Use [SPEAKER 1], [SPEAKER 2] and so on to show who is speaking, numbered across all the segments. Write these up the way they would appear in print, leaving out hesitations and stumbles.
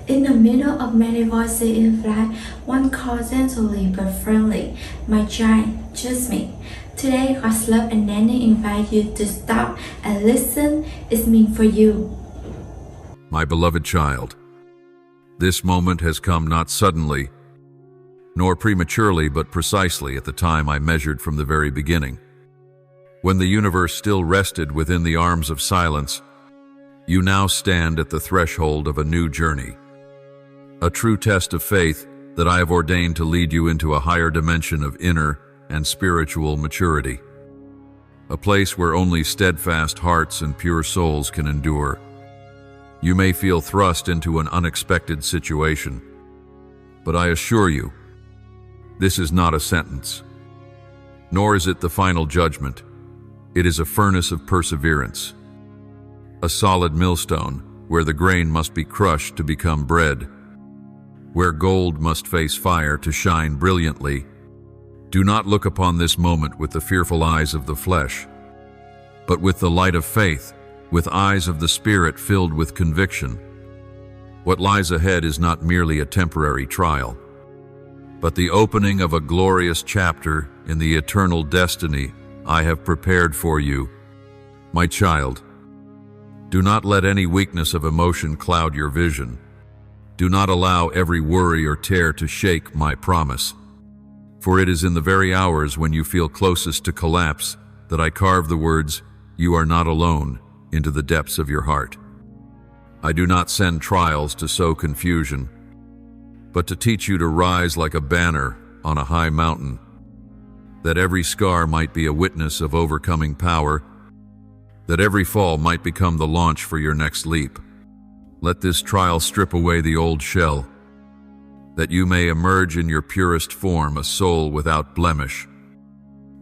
[SPEAKER 1] In the middle of many voices in flight, one calls gently but firmly, "My child, choose me." Today, God's love and Unending invite you to stop and listen. It's meant for you.
[SPEAKER 2] My beloved child, this moment has come not suddenly, nor prematurely, but precisely at the time I measured from the very beginning. When the universe still rested within the arms of silence, you now stand at the threshold of a new journey. A true test of faith that I have ordained to lead you into a higher dimension of inner and spiritual maturity. A place where only steadfast hearts and pure souls can endure. You may feel thrust into an unexpected situation, but I assure you, this is not a sentence, nor is it the final judgment. It is a furnace of perseverance, a solid millstone where the grain must be crushed to become bread, where gold must face fire to shine brilliantly. Do not look upon this moment with the fearful eyes of the flesh, but with the light of faith, with eyes of the Spirit filled with conviction. What lies ahead is not merely a temporary trial, but the opening of a glorious chapter in the eternal destiny I have prepared for you. My child, do not let any weakness of emotion cloud your vision. Do not allow every worry or tear to shake my promise. For it is in the very hours when you feel closest to collapse that I carve the words, "You are not alone," into the depths of your heart. I do not send trials to sow confusion, but to teach you to rise like a banner on a high mountain, that every scar might be a witness of overcoming power, that every fall might become the launch for your next leap. Let this trial strip away the old shell, that you may emerge in your purest form, a soul without blemish,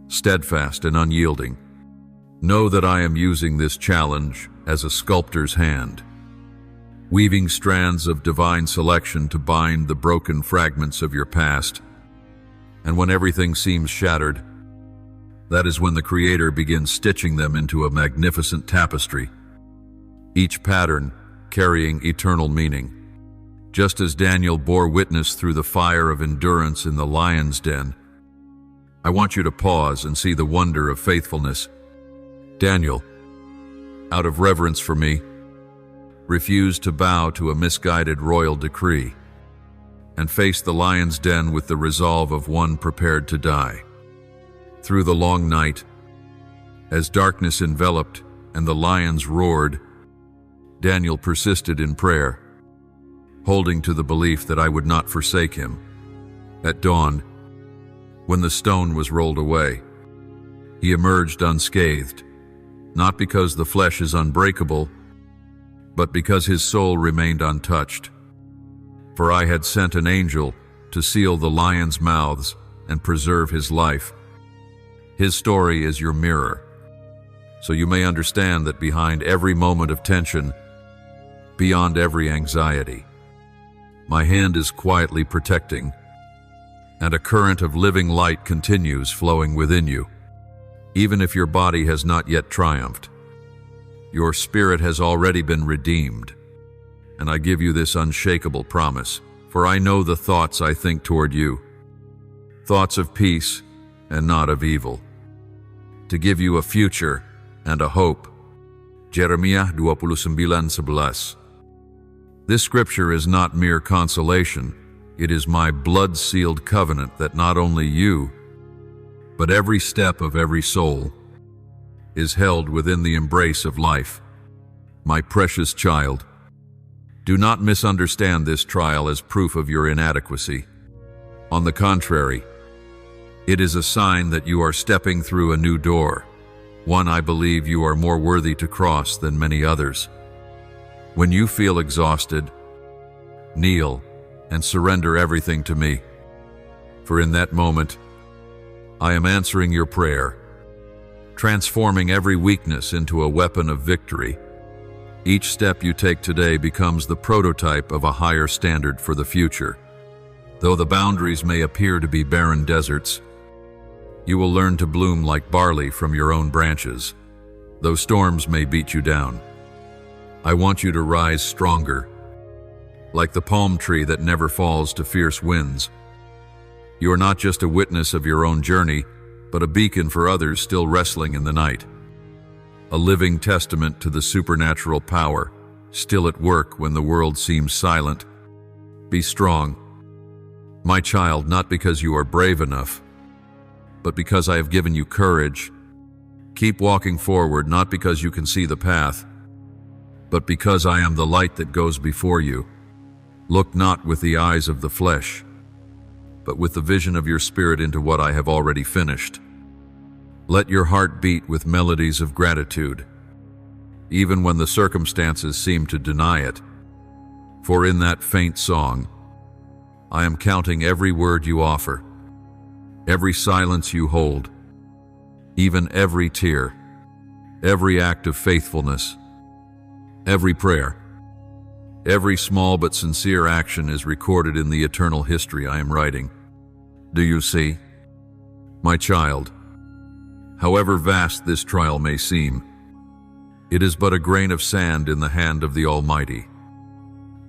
[SPEAKER 2] steadfast and unyielding. Know that I am using this challenge as a sculptor's hand, weaving strands of divine selection to bind the broken fragments of your past. And when everything seems shattered, that is when the Creator begins stitching them into a magnificent tapestry, each pattern carrying eternal meaning. Just as Daniel bore witness through the fire of endurance in the lion's den, I want you to pause and see the wonder of faithfulness. Daniel, out of reverence for me, refused to bow to a misguided royal decree and faced the lion's den with the resolve of one prepared to die. Through the long night, as darkness enveloped and the lions roared, Daniel persisted in prayer, holding to the belief that I would not forsake him. At dawn, when the stone was rolled away, he emerged unscathed, not because the flesh is unbreakable, but because his soul remained untouched. For I had sent an angel to seal the lions' mouths and preserve his life. His story is your mirror, so you may understand that behind every moment of tension, beyond every anxiety, my hand is quietly protecting, and a current of living light continues flowing within you. Even if your body has not yet triumphed, your spirit has already been redeemed. And I give you this unshakable promise, for I know the thoughts I think toward you, thoughts of peace and not of evil, to give you a future and a hope. Jeremiah 29:11. This scripture is not mere consolation. It is my blood-sealed covenant that not only you, but every step of every soul is held within the embrace of life. My precious child, do not misunderstand this trial as proof of your inadequacy. On the contrary, it is a sign that you are stepping through a new door, one I believe you are more worthy to cross than many others. When you feel exhausted, kneel and surrender everything to me, for in that moment, I am answering your prayer, transforming every weakness into a weapon of victory. Each step you take today becomes the prototype of a higher standard for the future. Though the boundaries may appear to be barren deserts, you will learn to bloom like barley from your own branches. Though storms may beat you down, I want you to rise stronger, like the palm tree that never falls to fierce winds. You are not just a witness of your own journey, but a beacon for others still wrestling in the night. A living testament to the supernatural power, still at work when the world seems silent. Be strong, my child, not because you are brave enough, but because I have given you courage. Keep walking forward, not because you can see the path, but because I am the light that goes before you. Look not with the eyes of the flesh, but with the vision of your spirit into what I have already finished. Let your heart beat with melodies of gratitude, even when the circumstances seem to deny it. For in that faint song, I am counting every word you offer, every silence you hold, even every tear, every act of faithfulness, every prayer. Every small but sincere action is recorded in the eternal history I am writing. Do you see? My child, however vast this trial may seem, it is but a grain of sand in the hand of the Almighty.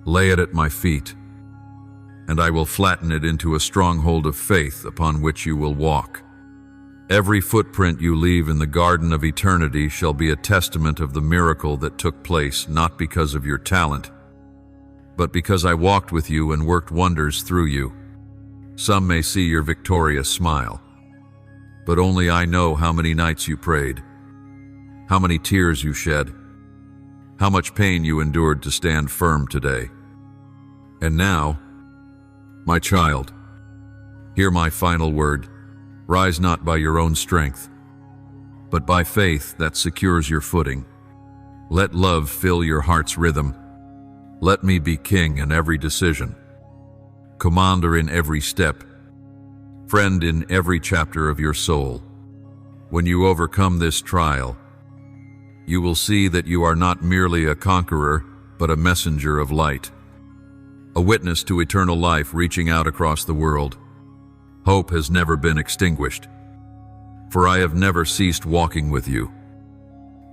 [SPEAKER 2] Lay it at my feet, and I will flatten it into a stronghold of faith upon which you will walk. Every footprint you leave in the garden of eternity shall be a testament of the miracle that took place, not because of your talent, but because I walked with you and worked wonders through you. Some may see your victorious smile, but only I know how many nights you prayed, how many tears you shed, how much pain you endured to stand firm today. And now, my child, hear my final word. Rise not by your own strength, but by faith that secures your footing. Let love fill your heart's rhythm. Let me be king in every decision, commander in every step, friend in every chapter of your soul. When you overcome this trial, you will see that you are not merely a conqueror, but a messenger of light, a witness to eternal life reaching out across the world. Hope has never been extinguished, for I have never ceased walking with you.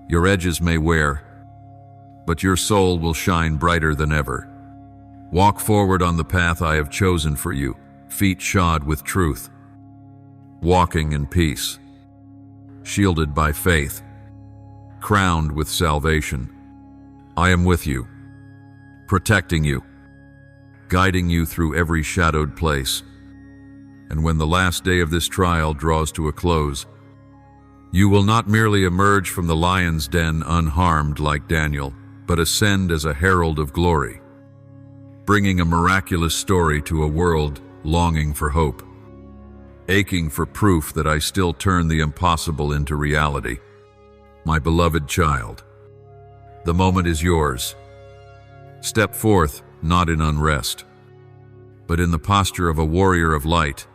[SPEAKER 2] Your edges may wear, but your soul will shine brighter than ever. Walk forward on the path I have chosen for you, feet shod with truth, walking in peace, shielded by faith, crowned with salvation. I am with you, protecting you, guiding you through every shadowed place. And when the last day of this trial draws to a close, you will not merely emerge from the lion's den unharmed like Daniel, but ascend as a herald of glory, bringing a miraculous story to a world longing for hope, aching for proof that I still turn the impossible into reality. My beloved child, the moment is yours. Step forth, not in unrest, but in the posture of a warrior of light,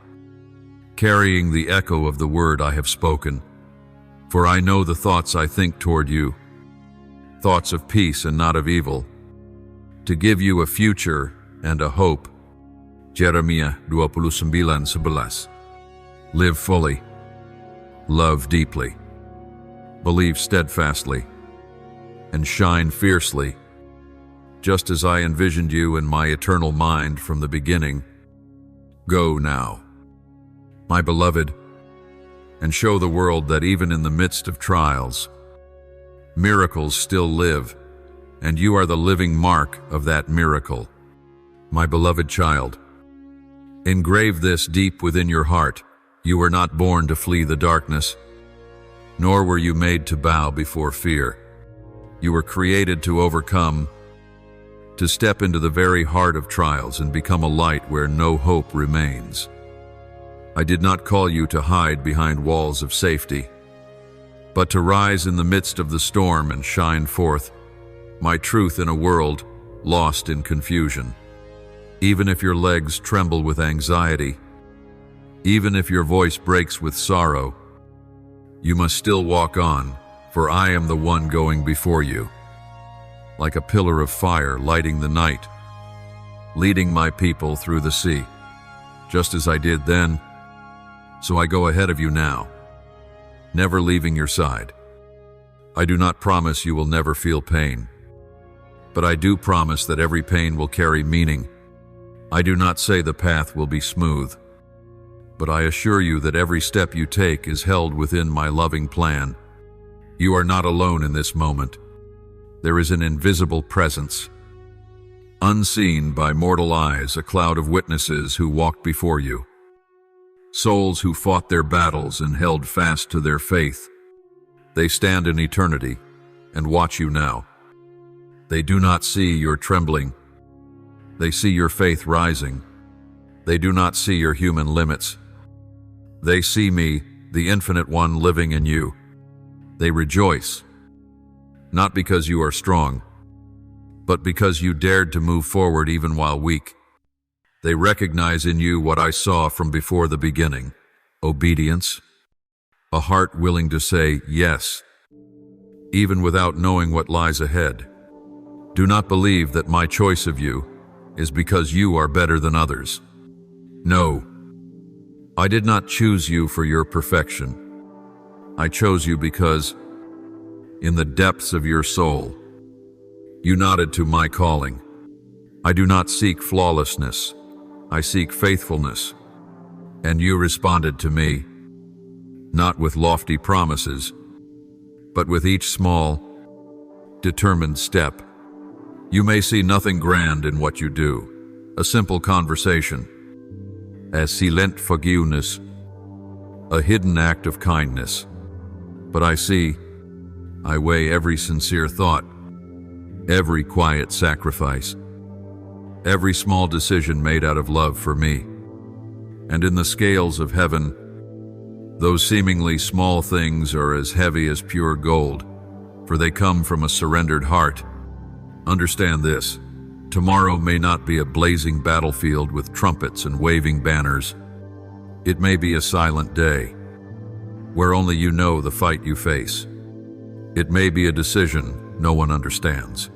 [SPEAKER 2] carrying the echo of the word I have spoken. For I know the thoughts I think toward you, thoughts of peace and not of evil, to give you a future and a hope. Jeremiah 29:11. Live fully, love deeply, believe steadfastly, and shine fiercely, just as I envisioned you in my eternal mind from the beginning. Go now, my beloved, and show the world that even in the midst of trials, miracles still live, and you are the living mark of that miracle. My beloved child, engrave this deep within your heart. You were not born to flee the darkness, nor were you made to bow before fear. You were created to overcome, to step into the very heart of trials and become a light where no hope remains. I did not call you to hide behind walls of safety, but to rise in the midst of the storm and shine forth my truth in a world lost in confusion. Even if your legs tremble with anxiety, even if your voice breaks with sorrow, you must still walk on, for I am the one going before you, like a pillar of fire lighting the night, leading my people through the sea. Just as I did then, so I go ahead of you now, never leaving your side. I do not promise you will never feel pain, but I do promise that every pain will carry meaning. I do not say the path will be smooth, but I assure you that every step you take is held within my loving plan. You are not alone in this moment. There is an invisible presence, unseen by mortal eyes, a cloud of witnesses who walked before you. Souls who fought their battles and held fast to their faith. They stand in eternity and watch you now. They do not see your trembling. They see your faith rising. They do not see your human limits. They see me, the Infinite One, living in you. They rejoice, not because you are strong, but because you dared to move forward even while weak. They recognize in you what I saw from before the beginning: obedience, a heart willing to say yes, even without knowing what lies ahead. Do not believe that my choice of you is because you are better than others. No, I did not choose you for your perfection. I chose you because, in the depths of your soul, you nodded to my calling. I do not seek flawlessness. I seek faithfulness. And you responded to me, not with lofty promises, but with each small, determined step. You may see nothing grand in what you do, a simple conversation, a silent forgiveness, a hidden act of kindness. But I weigh every sincere thought, every quiet sacrifice, every small decision made out of love for me. And in the scales of heaven, those seemingly small things are as heavy as pure gold, for they come from a surrendered heart. Understand this: tomorrow may not be a blazing battlefield with trumpets and waving banners. It may be a silent day, where only you know the fight you face. It may be a decision no one understands,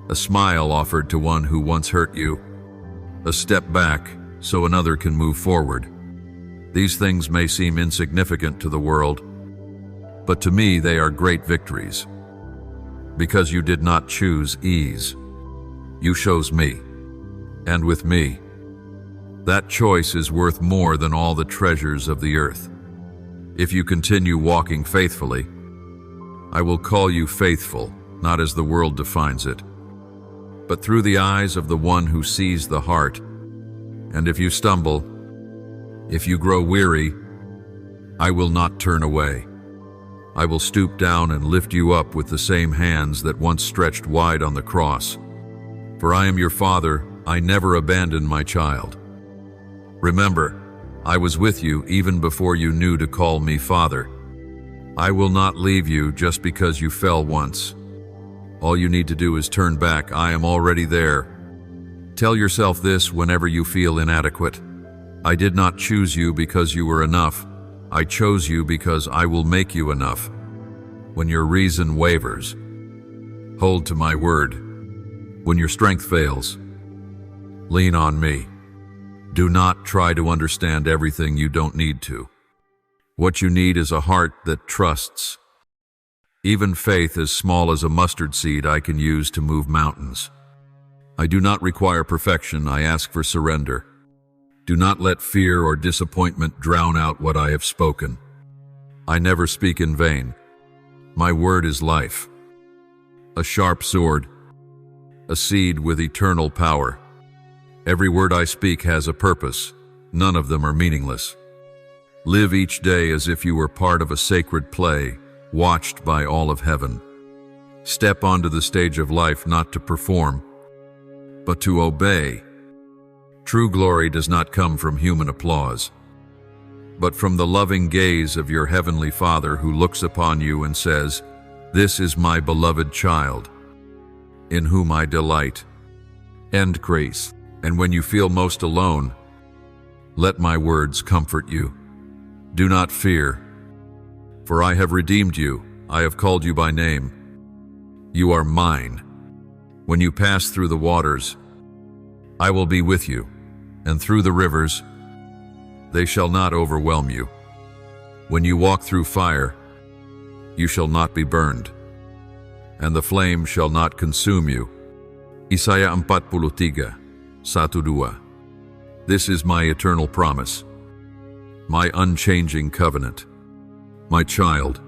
[SPEAKER 2] a smile offered to one who once hurt you, a step back so another can move forward. These things may seem insignificant to the world, but to me they are great victories. Because you did not choose ease, you chose me, and with me. That choice is worth more than all the treasures of the earth. If you continue walking faithfully, I will call you faithful, not as the world defines it, but through the eyes of the one who sees the heart. And if you stumble, if you grow weary, I will not turn away. I will stoop down and lift you up with the same hands that once stretched wide on the cross. For I am your Father, I never abandon my child. Remember, I was with you even before you knew to call me Father. I will not leave you just because you fell once. All you need to do is turn back. I am already there. Tell yourself this whenever you feel inadequate: I did not choose you because you were enough. I chose you because I will make you enough. When your reason wavers, hold to my word. When your strength fails, lean on me. Do not try to understand everything you don't need to. What you need is a heart that trusts. Even faith as small as a mustard seed I can use to move mountains. I do not require perfection, I ask for surrender. Do not let fear or disappointment drown out what I have spoken. I never speak in vain. My word is life, a sharp sword, a seed with eternal power. Every word I speak has a purpose. None of them are meaningless. Live each day as if you were part of a sacred play, watched by all of heaven. Step onto the stage of life not to perform, but to obey. True glory does not come from human applause, but from the loving gaze of your heavenly Father who looks upon you and says, "This is my beloved child, in whom I delight." End grace. And when you feel most alone, let my words comfort you. Do not fear, for I have redeemed you. I have called you by name. You are mine. When you pass through the waters, I will be with you, and through the rivers, they shall not overwhelm you. When you walk through fire, you shall not be burned, and the flame shall not consume you. Isaiah 43, 1-2. This is my eternal promise, my unchanging covenant. My child,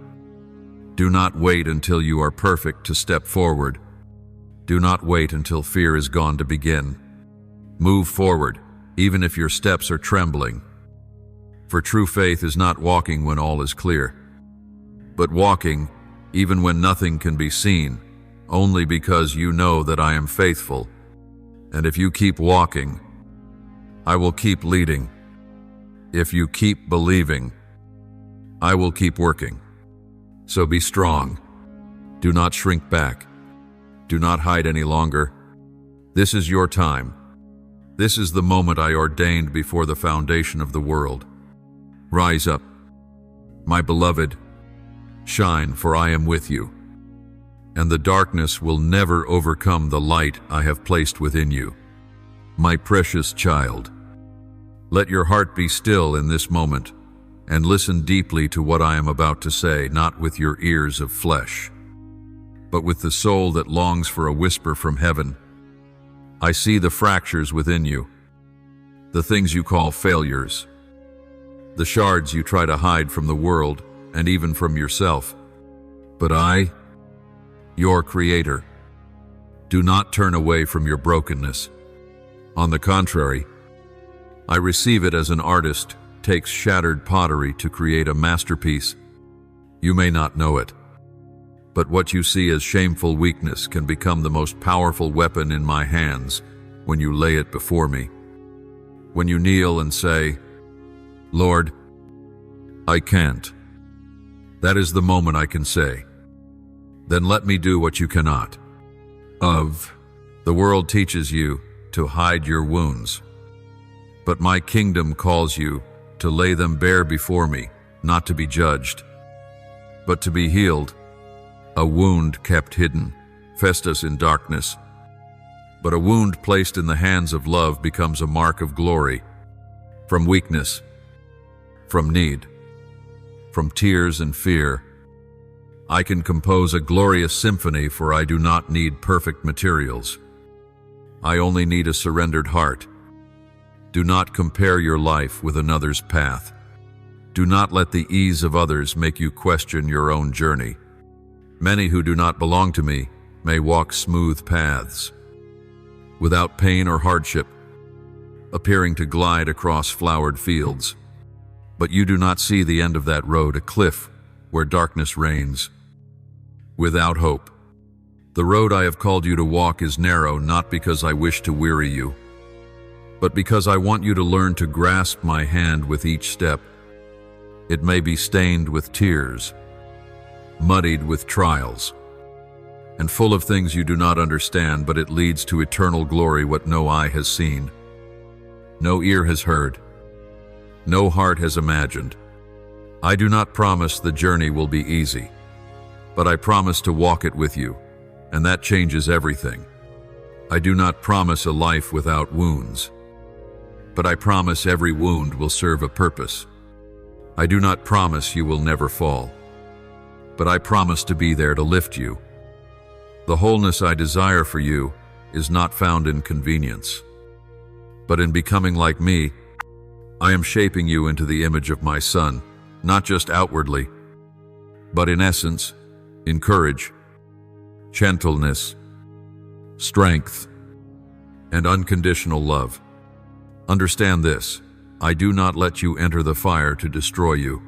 [SPEAKER 2] do not wait until you are perfect to step forward. Do not wait until fear is gone to begin. Move forward, even if your steps are trembling. For true faith is not walking when all is clear, but walking even when nothing can be seen, only because you know that I am faithful. And if you keep walking, I will keep leading. If you keep believing, I will keep working. So be strong. Do not shrink back. Do not hide any longer. This is your time. This is the moment I ordained before the foundation of the world. Rise up, my beloved. Shine, for I am with you. And the darkness will never overcome the light I have placed within you. My precious child, let your heart be still in this moment and listen deeply to what I am about to say, not with your ears of flesh, but with the soul that longs for a whisper from heaven. I see the fractures within you, the things you call failures, the shards you try to hide from the world and even from yourself. But I, your Creator, do not turn away from your brokenness. On the contrary, I receive it as an artist takes shattered pottery to create a masterpiece. You may not know it, but what you see as shameful weakness can become the most powerful weapon in my hands when you lay it before me. When you kneel and say, Lord, I can't. That is the moment I can say, then let me do what you cannot. The world teaches you to hide your wounds, but my kingdom calls you to lay them bare before me, not to be judged, but to be healed. A wound kept hidden festers in darkness, but a wound placed in the hands of love becomes a mark of glory. From weakness, from need, from tears and fear, I can compose a glorious symphony, for I do not need perfect materials. I only need a surrendered heart. Do not compare your life with another's path. Do not let the ease of others make you question your own journey. Many who do not belong to me may walk smooth paths, without pain or hardship, appearing to glide across flowered fields. But you do not see the end of that road, a cliff where darkness reigns, without hope. The road I have called you to walk is narrow, not because I wish to weary you, but because I want you to learn to grasp my hand with each step. It may be stained with tears, muddied with trials, and full of things you do not understand, but it leads to eternal glory, what no eye has seen, no ear has heard, no heart has imagined. I do not promise the journey will be easy, but I promise to walk it with you, and that changes everything. I do not promise a life without wounds, but I promise every wound will serve a purpose. I do not promise you will never fall, but I promise to be there to lift you. The wholeness I desire for you is not found in convenience, but in becoming like me. I am shaping you into the image of my Son, not just outwardly, but in essence, in courage, gentleness, strength, and unconditional love. Understand this: I do not let you enter the fire to destroy you,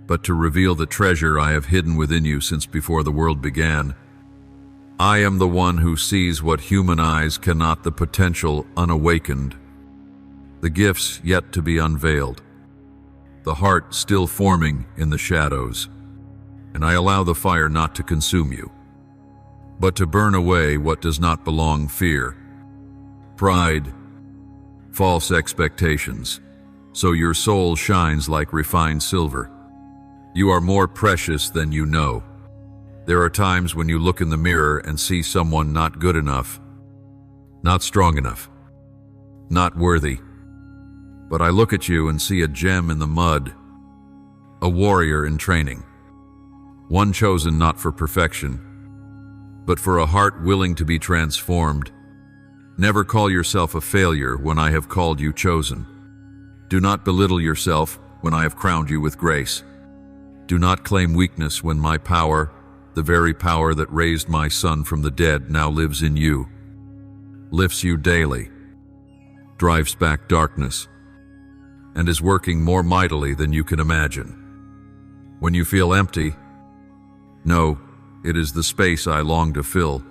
[SPEAKER 2] but to reveal the treasure I have hidden within you since before the world began. I am the one who sees what human eyes cannot, the potential unawakened, the gifts yet to be unveiled, the heart still forming in the shadows. And I allow the fire not to consume you, but to burn away what does not belong: fear, pride, false expectations, so your soul shines like refined silver. You are more precious than you know. There are times when you look in the mirror and see someone not good enough, not strong enough, not worthy. But I look at you and see a gem in the mud, a warrior in training, one chosen not for perfection, but for a heart willing to be transformed. Never call yourself a failure when I have called you chosen. Do not belittle yourself when I have crowned you with grace. Do not claim weakness when my power, the very power that raised my Son from the dead, now lives in you, lifts you daily, drives back darkness, and is working more mightily than you can imagine. When you feel empty, know it is the space I long to fill.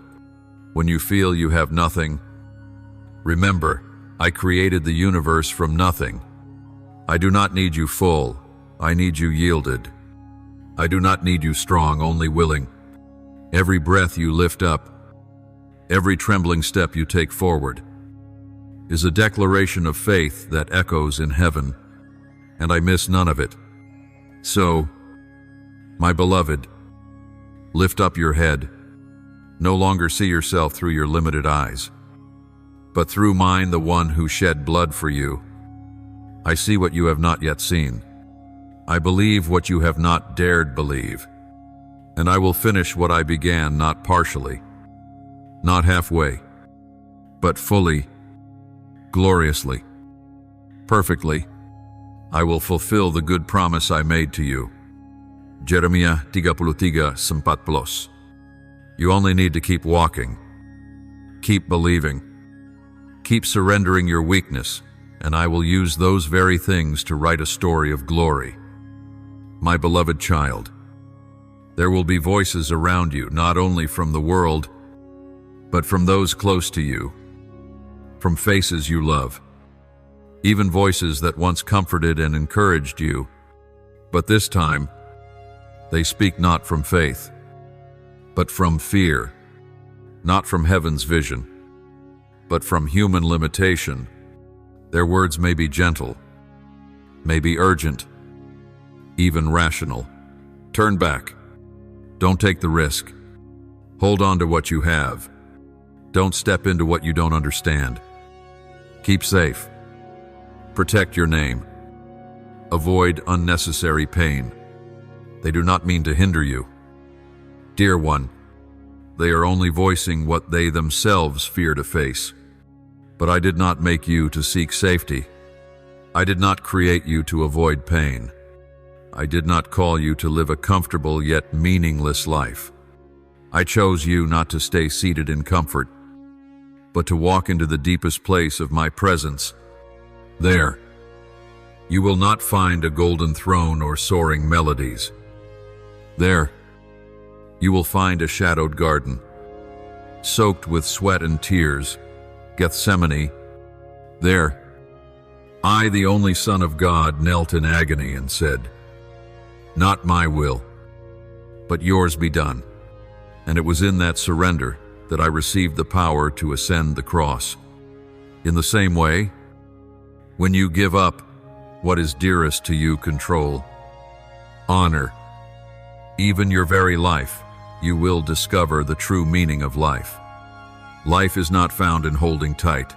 [SPEAKER 2] When you feel you have nothing, remember, I created the universe from nothing. I do not need you full, I need you yielded. I do not need you strong, only willing. Every breath you lift up, every trembling step you take forward, is a declaration of faith that echoes in heaven, and I miss none of it. So, my beloved, lift up your head. No longer see yourself through your limited eyes, but through mine, the one who shed blood for you. I see what you have not yet seen. I believe what you have not dared believe. And I will finish what I began, not partially, not halfway, but fully, gloriously, perfectly. I will fulfill the good promise I made to you. Jeremiah 33:14. You only need to keep walking, keep believing, keep surrendering your weakness, and I will use those very things to write a story of glory. My beloved child, there will be voices around you, not only from the world, but from those close to you, from faces you love, even voices that once comforted and encouraged you, but this time, they speak not from faith, but from fear, not from heaven's vision, but from human limitation. Their words may be gentle, may be urgent, even rational. Turn back. Don't take the risk. Hold on to what you have. Don't step into what you don't understand. Keep safe. Protect your name. Avoid unnecessary pain. They do not mean to hinder you. Dear one, they are only voicing what they themselves fear to face. But I did not make you to seek safety. I did not create you to avoid pain. I did not call you to live a comfortable yet meaningless life. I chose you not to stay seated in comfort, but to walk into the deepest place of my presence. There, you will not find a golden throne or soaring melodies. There, you will find a shadowed garden, soaked with sweat and tears, Gethsemane. There, I, the only Son of God, knelt in agony and said, "Not my will, but yours be done." And it was in that surrender that I received the power to ascend the cross. In the same way, when you give up what is dearest to you, control, honor, even your very life, you will discover the true meaning of life. Life is not found in holding tight,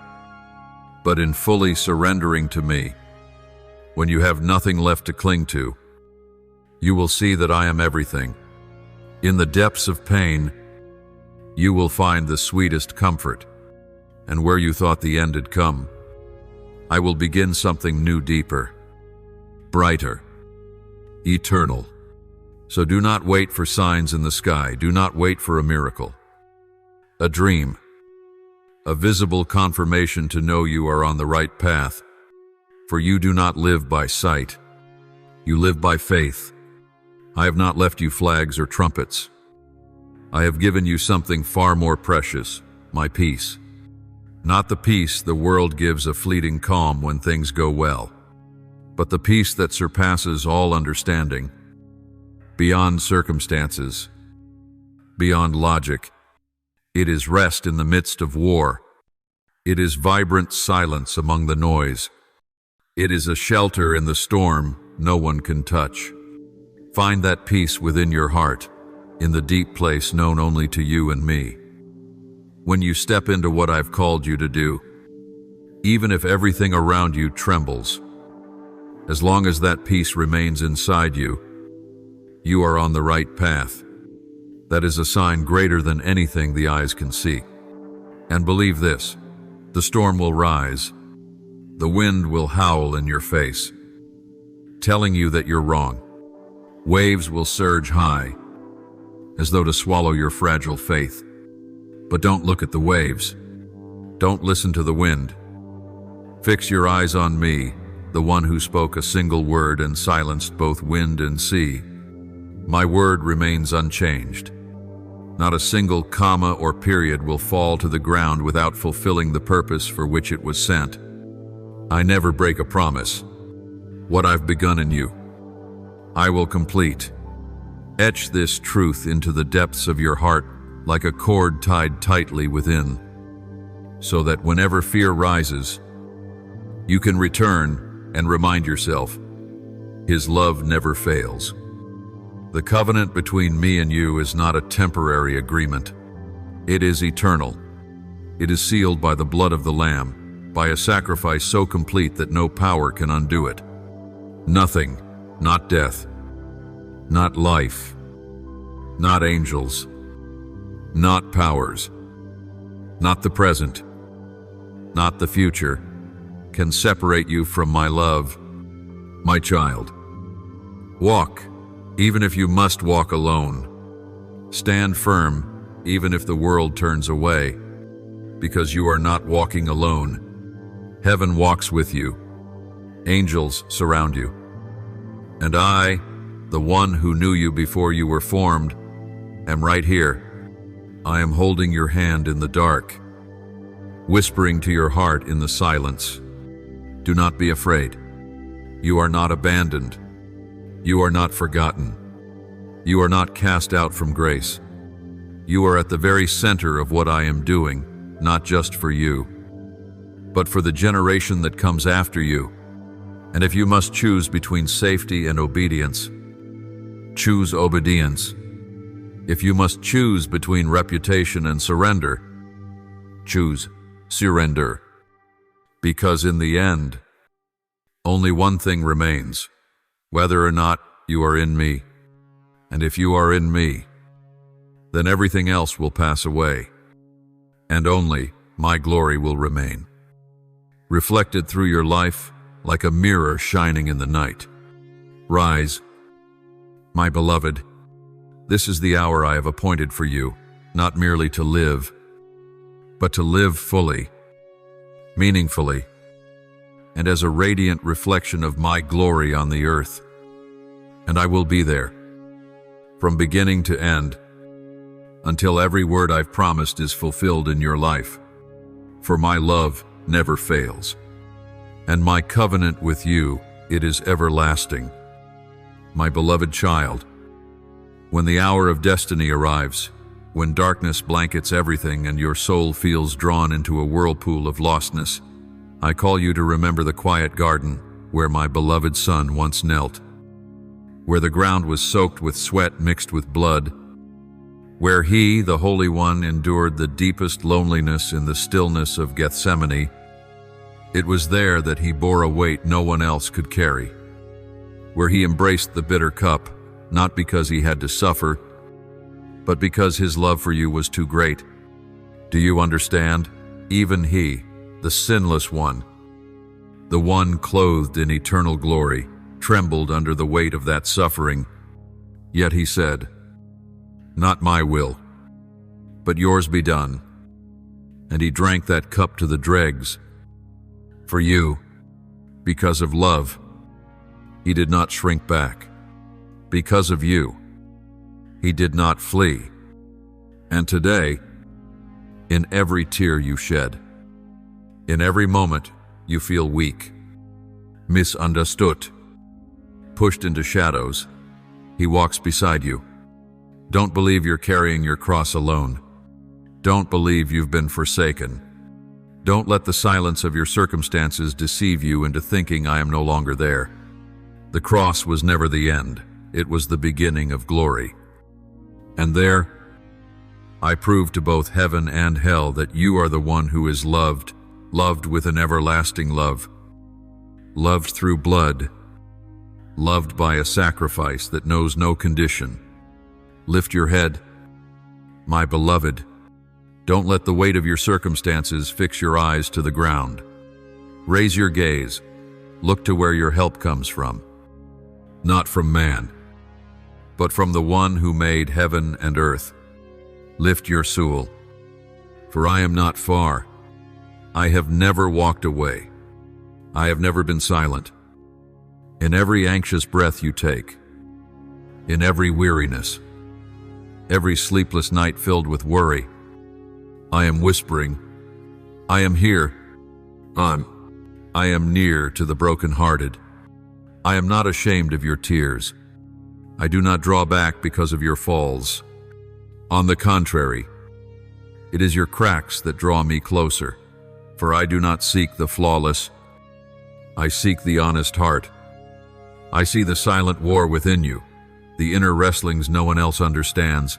[SPEAKER 2] but in fully surrendering to me. When you have nothing left to cling to, you will see that I am everything. In the depths of pain, you will find the sweetest comfort, and where you thought the end had come, I will begin something new, deeper, brighter, eternal. So do not wait for signs in the sky. Do not wait for a miracle, a dream, a visible confirmation to know you are on the right path. For you do not live by sight. You live by faith. I have not left you flags or trumpets. I have given you something far more precious, my peace. Not the peace the world gives, a fleeting calm when things go well, but the peace that surpasses all understanding, beyond circumstances, beyond logic. It is rest in the midst of war. It is vibrant silence among the noise. It is a shelter in the storm no one can touch. Find that peace within your heart, in the deep place known only to you and me. When you step into what I've called you to do, even if everything around you trembles, as long as that peace remains inside you, you are on the right path. That is a sign greater than anything the eyes can see. And believe this, The storm will rise. The wind will howl in your face, telling you that you're wrong. Waves will surge high, as though to swallow your fragile faith. But don't look at the waves. Don't listen to the wind. Fix your eyes on me, the one who spoke a single word and silenced both wind and sea. My word remains unchanged. Not a single comma or period will fall to the ground without fulfilling the purpose for which it was sent. I never break a promise. What I've begun in you, I will complete. Etch this truth into the depths of your heart like a cord tied tightly within, so that whenever fear rises, you can return and remind yourself, His love never fails. The covenant between me and you is not a temporary agreement. It is eternal. It is sealed by the blood of the Lamb, by a sacrifice so complete that no power can undo it. Nothing, not death, not life, not angels, not powers, not the present, not the future, can separate you from my love, my child. Walk, even if you must walk alone. Stand firm, even if the world turns away, because you are not walking alone. Heaven walks with you. Angels surround you. And I, the one who knew you before you were formed, am right here. I am holding your hand in the dark, whispering to your heart in the silence. Do not be afraid. You are not abandoned. You are not forgotten. You are not cast out from grace. You are at the very center of what I am doing, not just for you, but for the generation that comes after you. And if you must choose between safety and obedience, choose obedience. If you must choose between reputation and surrender, choose surrender. Because in the end, only one thing remains, whether or not you are in me. And if you are in me, then everything else will pass away, and only my glory will remain, reflected through your life like a mirror shining in the night. Rise, my beloved. This is the hour I have appointed for you, not merely to live, but to live fully, meaningfully, and as a radiant reflection of my glory on the earth. And I will be there, from beginning to end, until every word I've promised is fulfilled in your life. For my love never fails, and my covenant with you, it is everlasting. My beloved child, when the hour of destiny arrives, when darkness blankets everything and your soul feels drawn into a whirlpool of lostness, I call you to remember the quiet garden where my beloved son once knelt, where the ground was soaked with sweat mixed with blood, where he, the Holy One, endured the deepest loneliness in the stillness of Gethsemane. It was there that he bore a weight no one else could carry, where he embraced the bitter cup, not because he had to suffer, but because his love for you was too great. Do you understand? Even he, the sinless one, the one clothed in eternal glory, trembled under the weight of that suffering. Yet he said, "Not my will, but yours be done." And he drank that cup to the dregs. For you, because of love, he did not shrink back. Because of you, he did not flee. And today, in every tear you shed, in every moment you feel weak, misunderstood, pushed into shadows, he walks beside you. Don't believe you're carrying your cross alone. Don't believe you've been forsaken. Don't let the silence of your circumstances deceive you into thinking I am no longer there. The cross was never the end. It was the beginning of glory. And there, I prove to both heaven and hell that you are the one who is loved, loved with an everlasting love, loved through blood, loved by a sacrifice that knows no condition. Lift your head, my beloved. Don't let the weight of your circumstances fix your eyes to the ground. Raise your gaze. Look to where your help comes from. Not from man, but from the one who made heaven and earth. Lift your soul, for I am not far. I have never walked away. I have never been silent. In every anxious breath you take, in every weariness, every sleepless night filled with worry, I am whispering, I am here. I am near to the brokenhearted. I am not ashamed of your tears. I do not draw back because of your falls. On the contrary, it is your cracks that draw me closer, for I do not seek the flawless. I seek the honest heart. I see the silent war within you, the inner wrestlings no one else understands.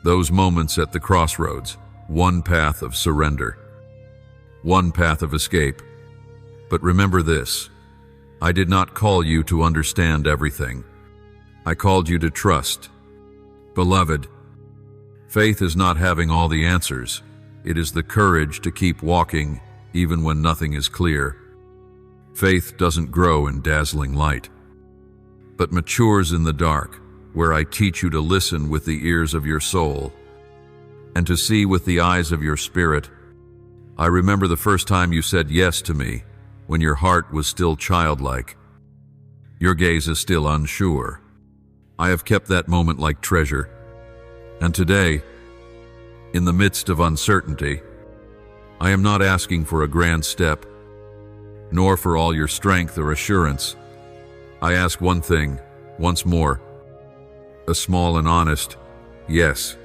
[SPEAKER 2] Those moments at the crossroads, one path of surrender, one path of escape. But remember this, I did not call you to understand everything. I called you to trust. Beloved, faith is not having all the answers. It is the courage to keep walking even when nothing is clear. Faith doesn't grow in dazzling light, but matures in the dark, where I teach you to listen with the ears of your soul and to see with the eyes of your spirit. I remember the first time you said yes to me, when your heart was still childlike. Your gaze is still unsure. I have kept that moment like treasure. And today, in the midst of uncertainty, I am not asking for a grand step, nor for all your strength or assurance. I ask one thing, once more, a small and honest yes,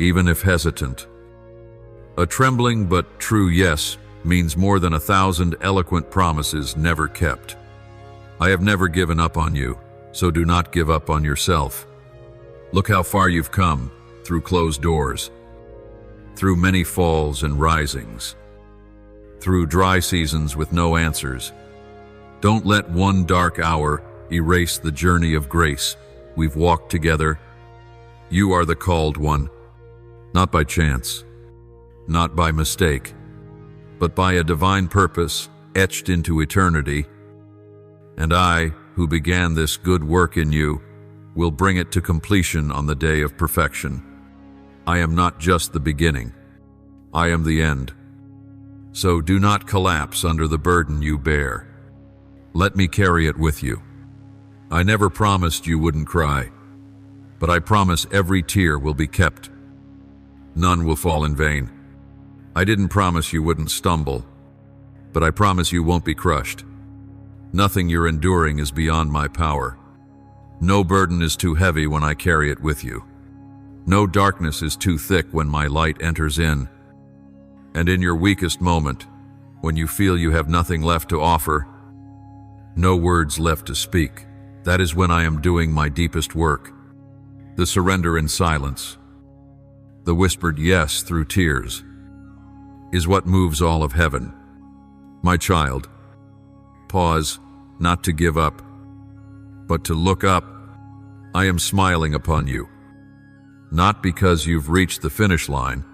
[SPEAKER 2] even if hesitant. A trembling but true yes means more than 1,000 eloquent promises never kept. I have never given up on you, so do not give up on yourself. Look how far you've come, through closed doors, through many falls and risings, through dry seasons with no answers. Don't let one dark hour erase the journey of grace we've walked together. You are the called one, not by chance, not by mistake, but by a divine purpose etched into eternity. And I, who began this good work in you, will bring it to completion on the day of perfection. I am not just the beginning, I am the end. So do not collapse under the burden you bear. Let me carry it with you. I never promised you wouldn't cry, but I promise every tear will be kept. None will fall in vain. I didn't promise you wouldn't stumble, but I promise you won't be crushed. Nothing you're enduring is beyond my power. No burden is too heavy when I carry it with you. No darkness is too thick when my light enters in. And in your weakest moment, when you feel you have nothing left to offer, no words left to speak, that is when I am doing my deepest work. The surrender in silence, the whispered yes through tears, is what moves all of heaven. My child, pause, not to give up, but to look up. I am smiling upon you, not because you've reached the finish line,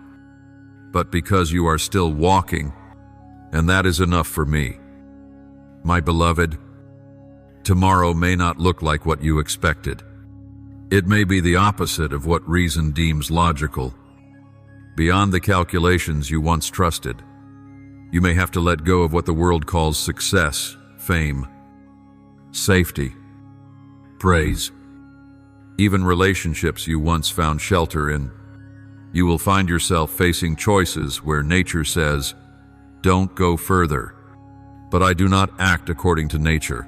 [SPEAKER 2] but because you are still walking, and that is enough for me. My beloved, tomorrow may not look like what you expected. It may be the opposite of what reason deems logical. Beyond the calculations you once trusted, you may have to let go of what the world calls success, fame, safety, praise, even relationships you once found shelter in. You will find yourself facing choices where nature says, don't go further. But I do not act according to nature.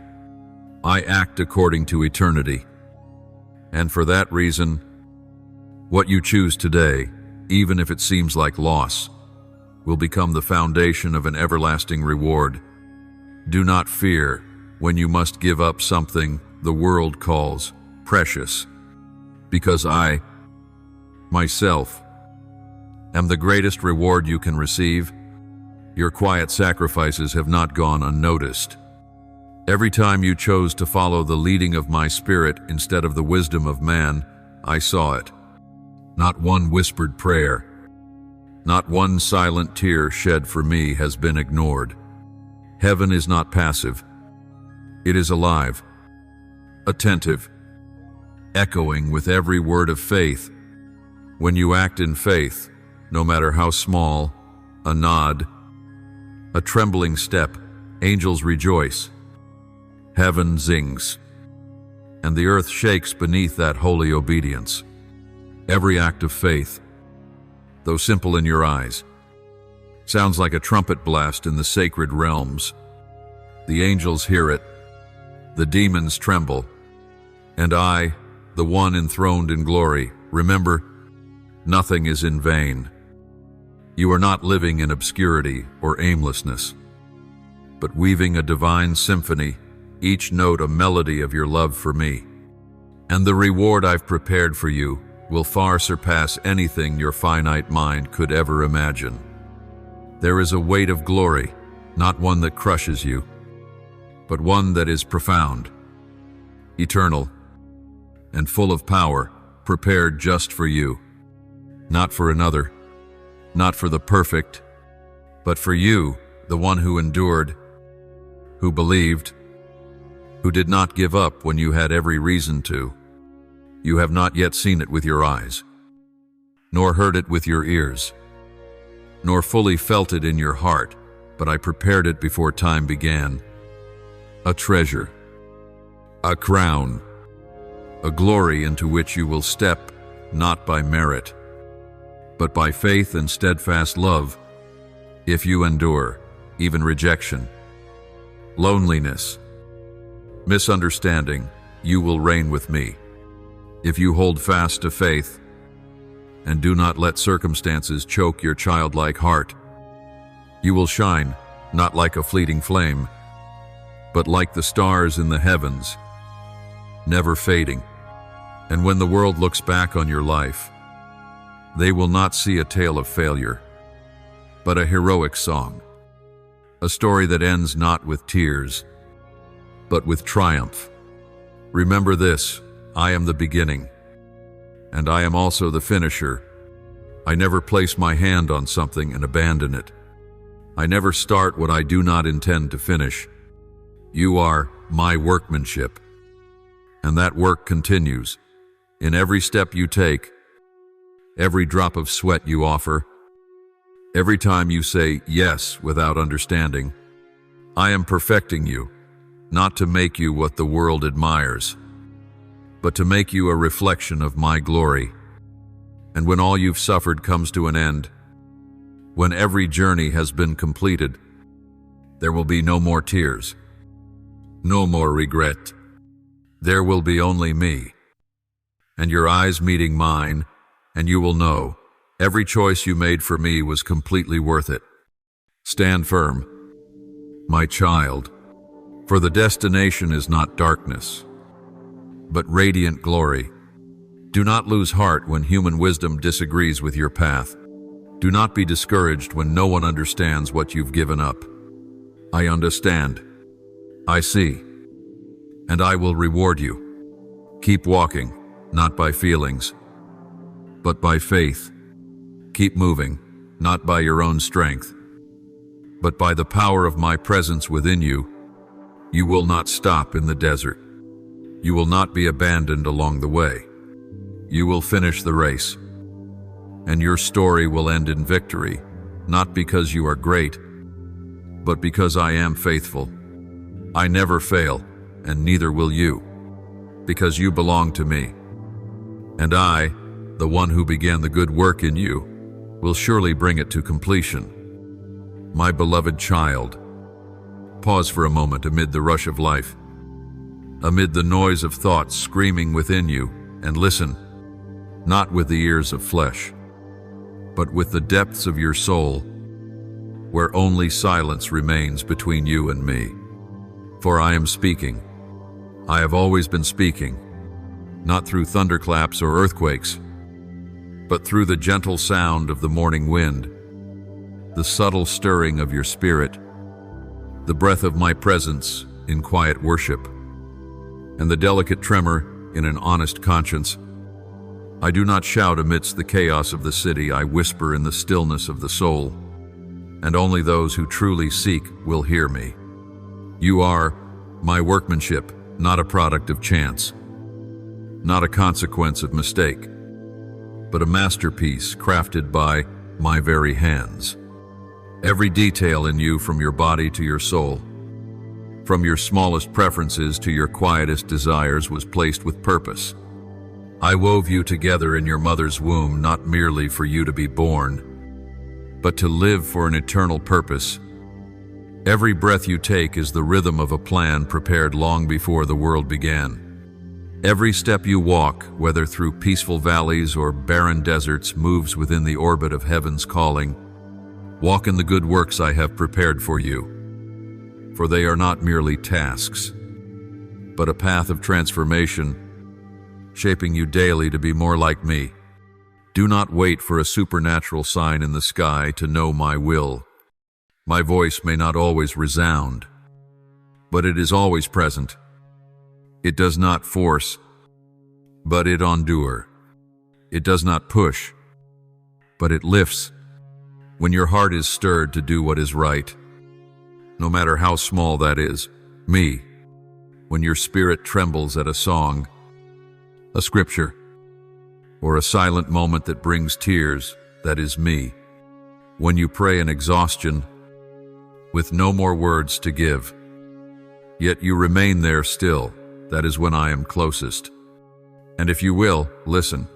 [SPEAKER 2] I act according to eternity. And for that reason, what you choose today, even if it seems like loss, will become the foundation of an everlasting reward. Do not fear when you must give up something the world calls precious, because I, myself, am the greatest reward you can receive. Your quiet sacrifices have not gone unnoticed. Every time you chose to follow the leading of my spirit instead of the wisdom of man, I saw it. Not one whispered prayer, Not one silent tear shed for me has been ignored. Heaven is not passive. It is alive, attentive, echoing with every word of faith. When you act in faith, no matter how small, a nod, a trembling step, angels rejoice. Heaven zings, and the earth shakes beneath that holy obedience. Every act of faith, though simple in your eyes, sounds like a trumpet blast in the sacred realms. The angels hear it, the demons tremble, and I, the one enthroned in glory, remember, nothing is in vain. You are not living in obscurity or aimlessness, but weaving a divine symphony, each note a melody of your love for me. And the reward I've prepared for you will far surpass anything your finite mind could ever imagine. There is a weight of glory, not one that crushes you, but one that is profound, eternal, and full of power, prepared just for you. Not for another, not for the perfect, but for you, the one who endured, who believed, who did not give up when you had every reason to. You have not yet seen it with your eyes, nor heard it with your ears, nor fully felt it in your heart, but I prepared it before time began. A treasure, a crown, a glory into which you will step, not by merit, but by faith and steadfast love. If you endure, even rejection, loneliness, misunderstanding, you will reign with me. If you hold fast to faith and do not let circumstances choke your childlike heart, you will shine, not like a fleeting flame, but like the stars in the heavens, never fading. And when the world looks back on your life, they will not see a tale of failure, but a heroic song, a story that ends not with tears, but with triumph. Remember this, I am the beginning, and I am also the finisher. I never place my hand on something and abandon it. I never start what I do not intend to finish. You are my workmanship, and that work continues. In every step you take, every drop of sweat you offer, every time you say yes without understanding, I am perfecting you, not to make you what the world admires, but to make you a reflection of my glory. And when all you've suffered comes to an end, when every journey has been completed, there will be no more tears, no more regret. There will be only me, and your eyes meeting mine, and you will know every choice you made for me was completely worth it. Stand firm, my child, for the destination is not darkness, but radiant glory. Do not lose heart when human wisdom disagrees with your path. Do not be discouraged when no one understands what you've given up. I understand. I see. And I will reward you. Keep walking, not by feelings, but by faith. Keep moving, not by your own strength, but by the power of my presence within you. You will not stop in the desert. You will not be abandoned along the way. You will finish the race, and your story will end in victory, not because you are great, but because I am faithful. I never fail, and neither will you, because you belong to me. And I, the one who began the good work in you, will surely bring it to completion. My beloved child, pause for a moment amid the rush of life, amid the noise of thoughts screaming within you, and listen, not with the ears of flesh, but with the depths of your soul, where only silence remains between you and me. For I am speaking. I have always been speaking, not through thunderclaps or earthquakes, but through the gentle sound of the morning wind, the subtle stirring of your spirit, the breath of my presence in quiet worship, and the delicate tremor in an honest conscience. I do not shout amidst the chaos of the city, I whisper in the stillness of the soul, and only those who truly seek will hear me. You are my workmanship, not a product of chance, not a consequence of mistake, but a masterpiece crafted by my very hands. Every detail in you, from your body to your soul, from your smallest preferences to your quietest desires, was placed with purpose. I wove you together in your mother's womb, not merely for you to be born, but to live for an eternal purpose. Every breath you take is the rhythm of a plan prepared long before the world began. Every step you walk, whether through peaceful valleys or barren deserts, moves within the orbit of heaven's calling. Walk in the good works I have prepared for you, for they are not merely tasks, but a path of transformation, shaping you daily to be more like me. Do not wait for a supernatural sign in the sky to know my will. My voice may not always resound, but it is always present. It does not force, but it endure. It does not push, but it lifts. When your heart is stirred to do what is right, no matter how small that is, me. When your spirit trembles at a song, a scripture, or a silent moment that brings tears, that is me. When you pray in exhaustion, with no more words to give, yet you remain there still, that is when I am closest. And if you will listen,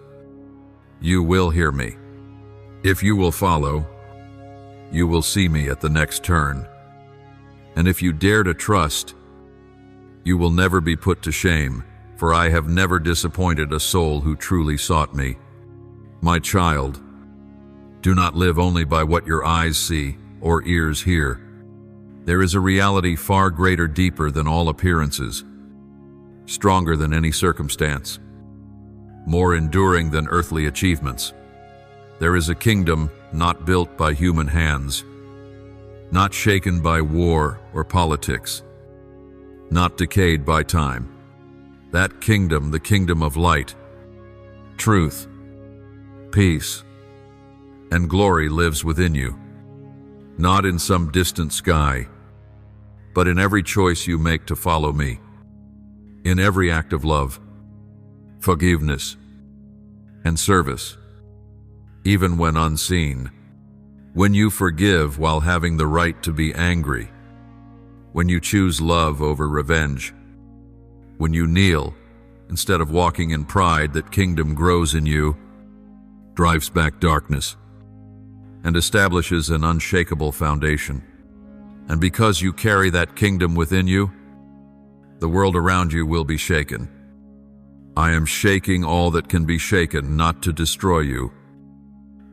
[SPEAKER 2] you will hear me. If you will follow, you will see me at the next turn. And if you dare to trust, you will never be put to shame, for I have never disappointed a soul who truly sought me. My child, do not live only by what your eyes see or ears hear. There is a reality far greater, deeper than all appearances, stronger than any circumstance, more enduring than earthly achievements. There is a kingdom not built by human hands, not shaken by war or politics, not decayed by time. That kingdom, the kingdom of light, truth, peace, and glory, lives within you, not in some distant sky, but in every choice you make to follow me, in every act of love, forgiveness, and service, even when unseen. When you forgive while having the right to be angry, when you choose love over revenge, when you kneel instead of walking in pride, that kingdom grows in you, drives back darkness, and establishes an unshakable foundation. And because you carry that kingdom within you, the world around you will be shaken. I am shaking all that can be shaken, not to destroy you,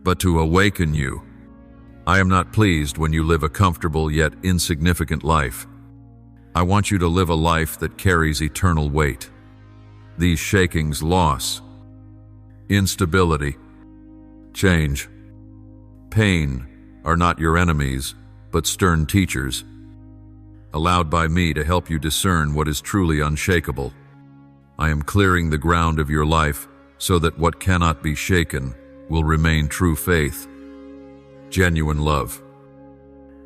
[SPEAKER 2] but to awaken you. I am not pleased when you live a comfortable yet insignificant life. I want you to live a life that carries eternal weight. These shakings, loss, instability, change, pain are not your enemies, but stern teachers, allowed by me to help you discern what is truly unshakable. I am clearing the ground of your life so that what cannot be shaken will remain true faith, genuine love,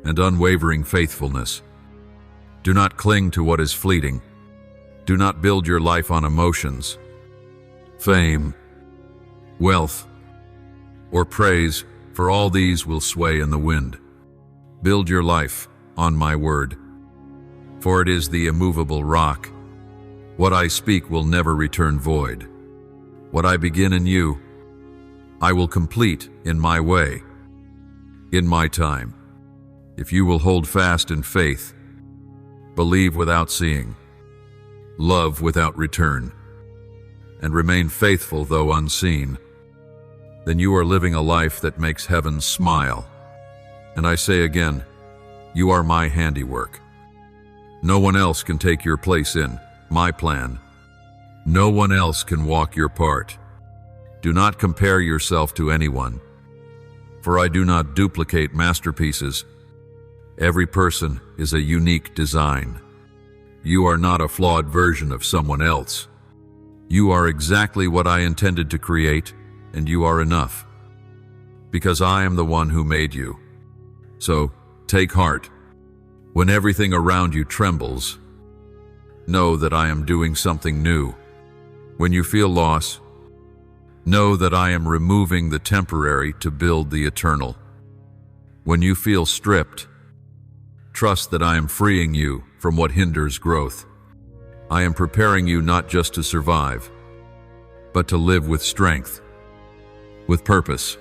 [SPEAKER 2] and unwavering faithfulness. Do not cling to what is fleeting. Do not build your life on emotions, fame, wealth, or praise, for all these will sway in the wind. Build your life on my word, for it is the immovable rock. What I speak will never return void. What I begin in you, I will complete in my way, in my time. If you will hold fast in faith, believe without seeing, love without return, and remain faithful though unseen, then you are living a life that makes heaven smile. And I say again, you are my handiwork. No one else can take your place in my plan. No one else can walk your part. Do not compare yourself to anyone, for I do not duplicate masterpieces. Every person is a unique design. You are not a flawed version of someone else. You are exactly what I intended to create, and you are enough. Because I am the one who made you. So, take heart. When everything around you trembles, know that I am doing something new. When you feel loss, know that I am removing the temporary to build the eternal. When you feel stripped, trust that I am freeing you from what hinders growth. I am preparing you not just to survive, but to live with strength, with purpose,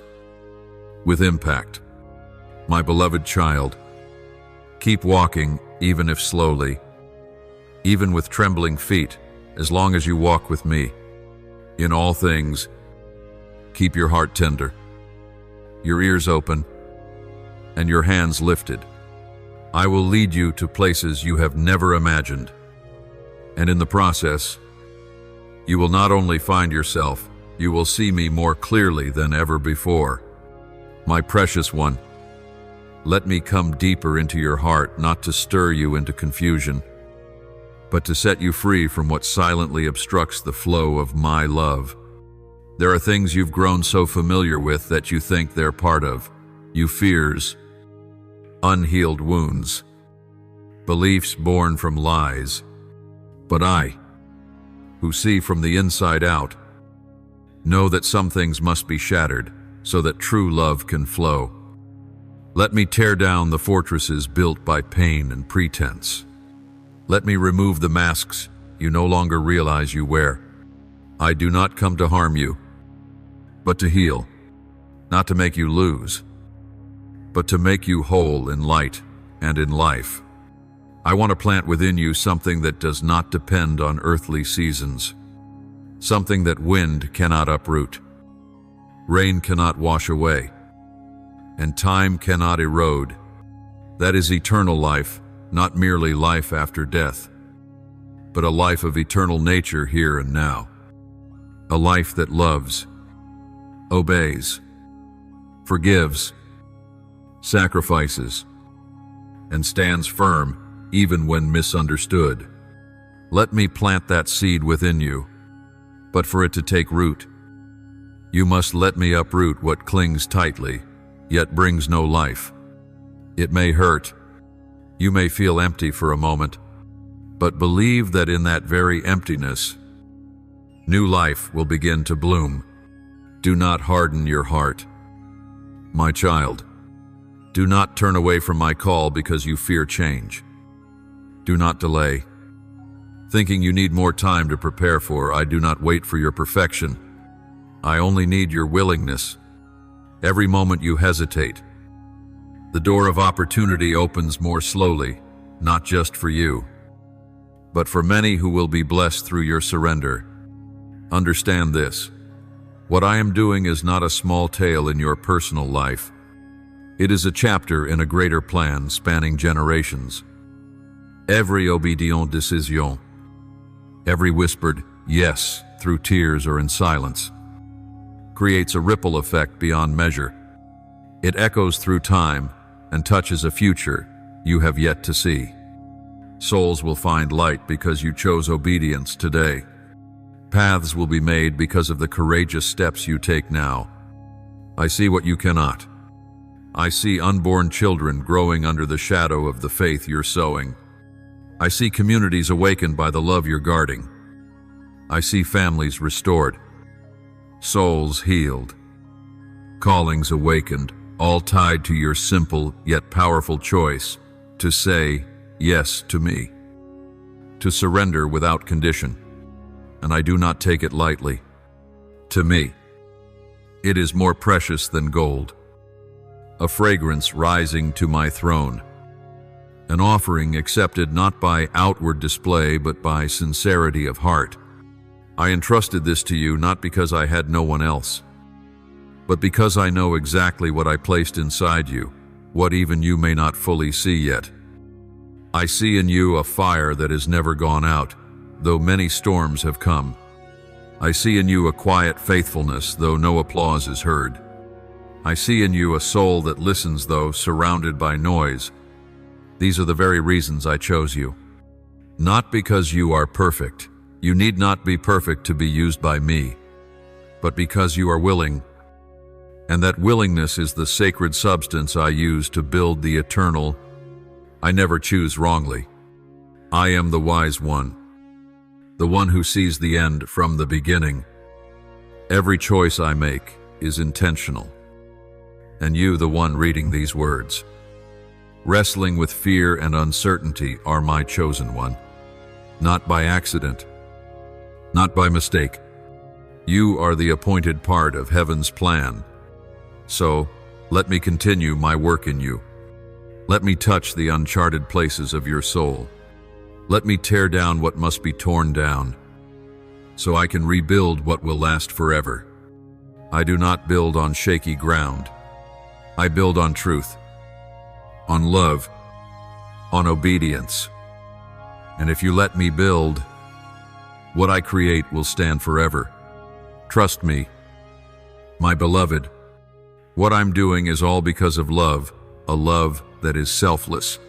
[SPEAKER 2] with impact. My beloved child, keep walking, even if slowly, even with trembling feet, as long as you walk with me. In all things, keep your heart tender, your ears open, and your hands lifted. I will lead you to places you have never imagined. And in the process, you will not only find yourself, you will see me more clearly than ever before. My precious one, let me come deeper into your heart, not to stir you into confusion, but to set you free from what silently obstructs the flow of my love. There are things you've grown so familiar with that you think they're part of you, fears, unhealed wounds, beliefs born from lies. But I, who see from the inside out, know that some things must be shattered so that true love can flow. Let me tear down the fortresses built by pain and pretense. Let me remove the masks you no longer realize you wear. I do not come to harm you, but to heal, not to make you lose, but to make you whole in light and in life. I want to plant within you something that does not depend on earthly seasons, something that wind cannot uproot, rain cannot wash away, and time cannot erode. That is eternal life, not merely life after death, but a life of eternal nature here and now. A life that loves, obeys, forgives, sacrifices, and stands firm even when misunderstood. Let me plant that seed within you, but for it to take root, you must let me uproot what clings tightly, yet brings no life. It may hurt, you may feel empty for a moment, but believe that in that very emptiness, new life will begin to bloom. Do not harden your heart. My child, do not turn away from my call because you fear change. Do not delay, thinking you need more time to prepare for. I do not wait for your perfection. I only need your willingness. Every moment you hesitate, the door of opportunity opens more slowly, not just for you, but for many who will be blessed through your surrender. Understand this. What I am doing is not a small tale in your personal life. It is a chapter in a greater plan spanning generations. Every obedient decision, every whispered yes through tears or in silence, creates a ripple effect beyond measure. It echoes through time and touches a future you have yet to see. Souls will find light because you chose obedience today. Paths will be made because of the courageous steps you take now. I see what you cannot. I see unborn children growing under the shadow of the faith you're sowing. I see communities awakened by the love you're guarding. I see families restored, souls healed, callings awakened, all tied to your simple yet powerful choice to say yes to me, to surrender without condition. And I do not take it lightly. To me, it is more precious than gold, a fragrance rising to my throne, an offering accepted not by outward display but by sincerity of heart. I entrusted this to you not because I had no one else, but because I know exactly what I placed inside you, what even you may not fully see yet. I see in you a fire that has never gone out, though many storms have come. I see in you a quiet faithfulness, though no applause is heard. I see in you a soul that listens though surrounded by noise. These are the very reasons I chose you. Not because you are perfect, You need not be perfect to be used by me, but because you are willing, and that willingness is the sacred substance I use to build the eternal. I never choose wrongly. I am the wise one, the one who sees the end from the beginning. Every choice I make is intentional, and you, the one reading these words, wrestling with fear and uncertainty, are my chosen one, not by accident, not by mistake. You are the appointed part of heaven's plan. So, let me continue my work in you. Let me touch the uncharted places of your soul. Let me tear down what must be torn down, so I can rebuild what will last forever. I do not build on shaky ground. I build on truth, on love, on obedience. And if you let me build, what I create will stand forever. Trust me, my beloved. What I'm doing is all because of love, a love that is selfless,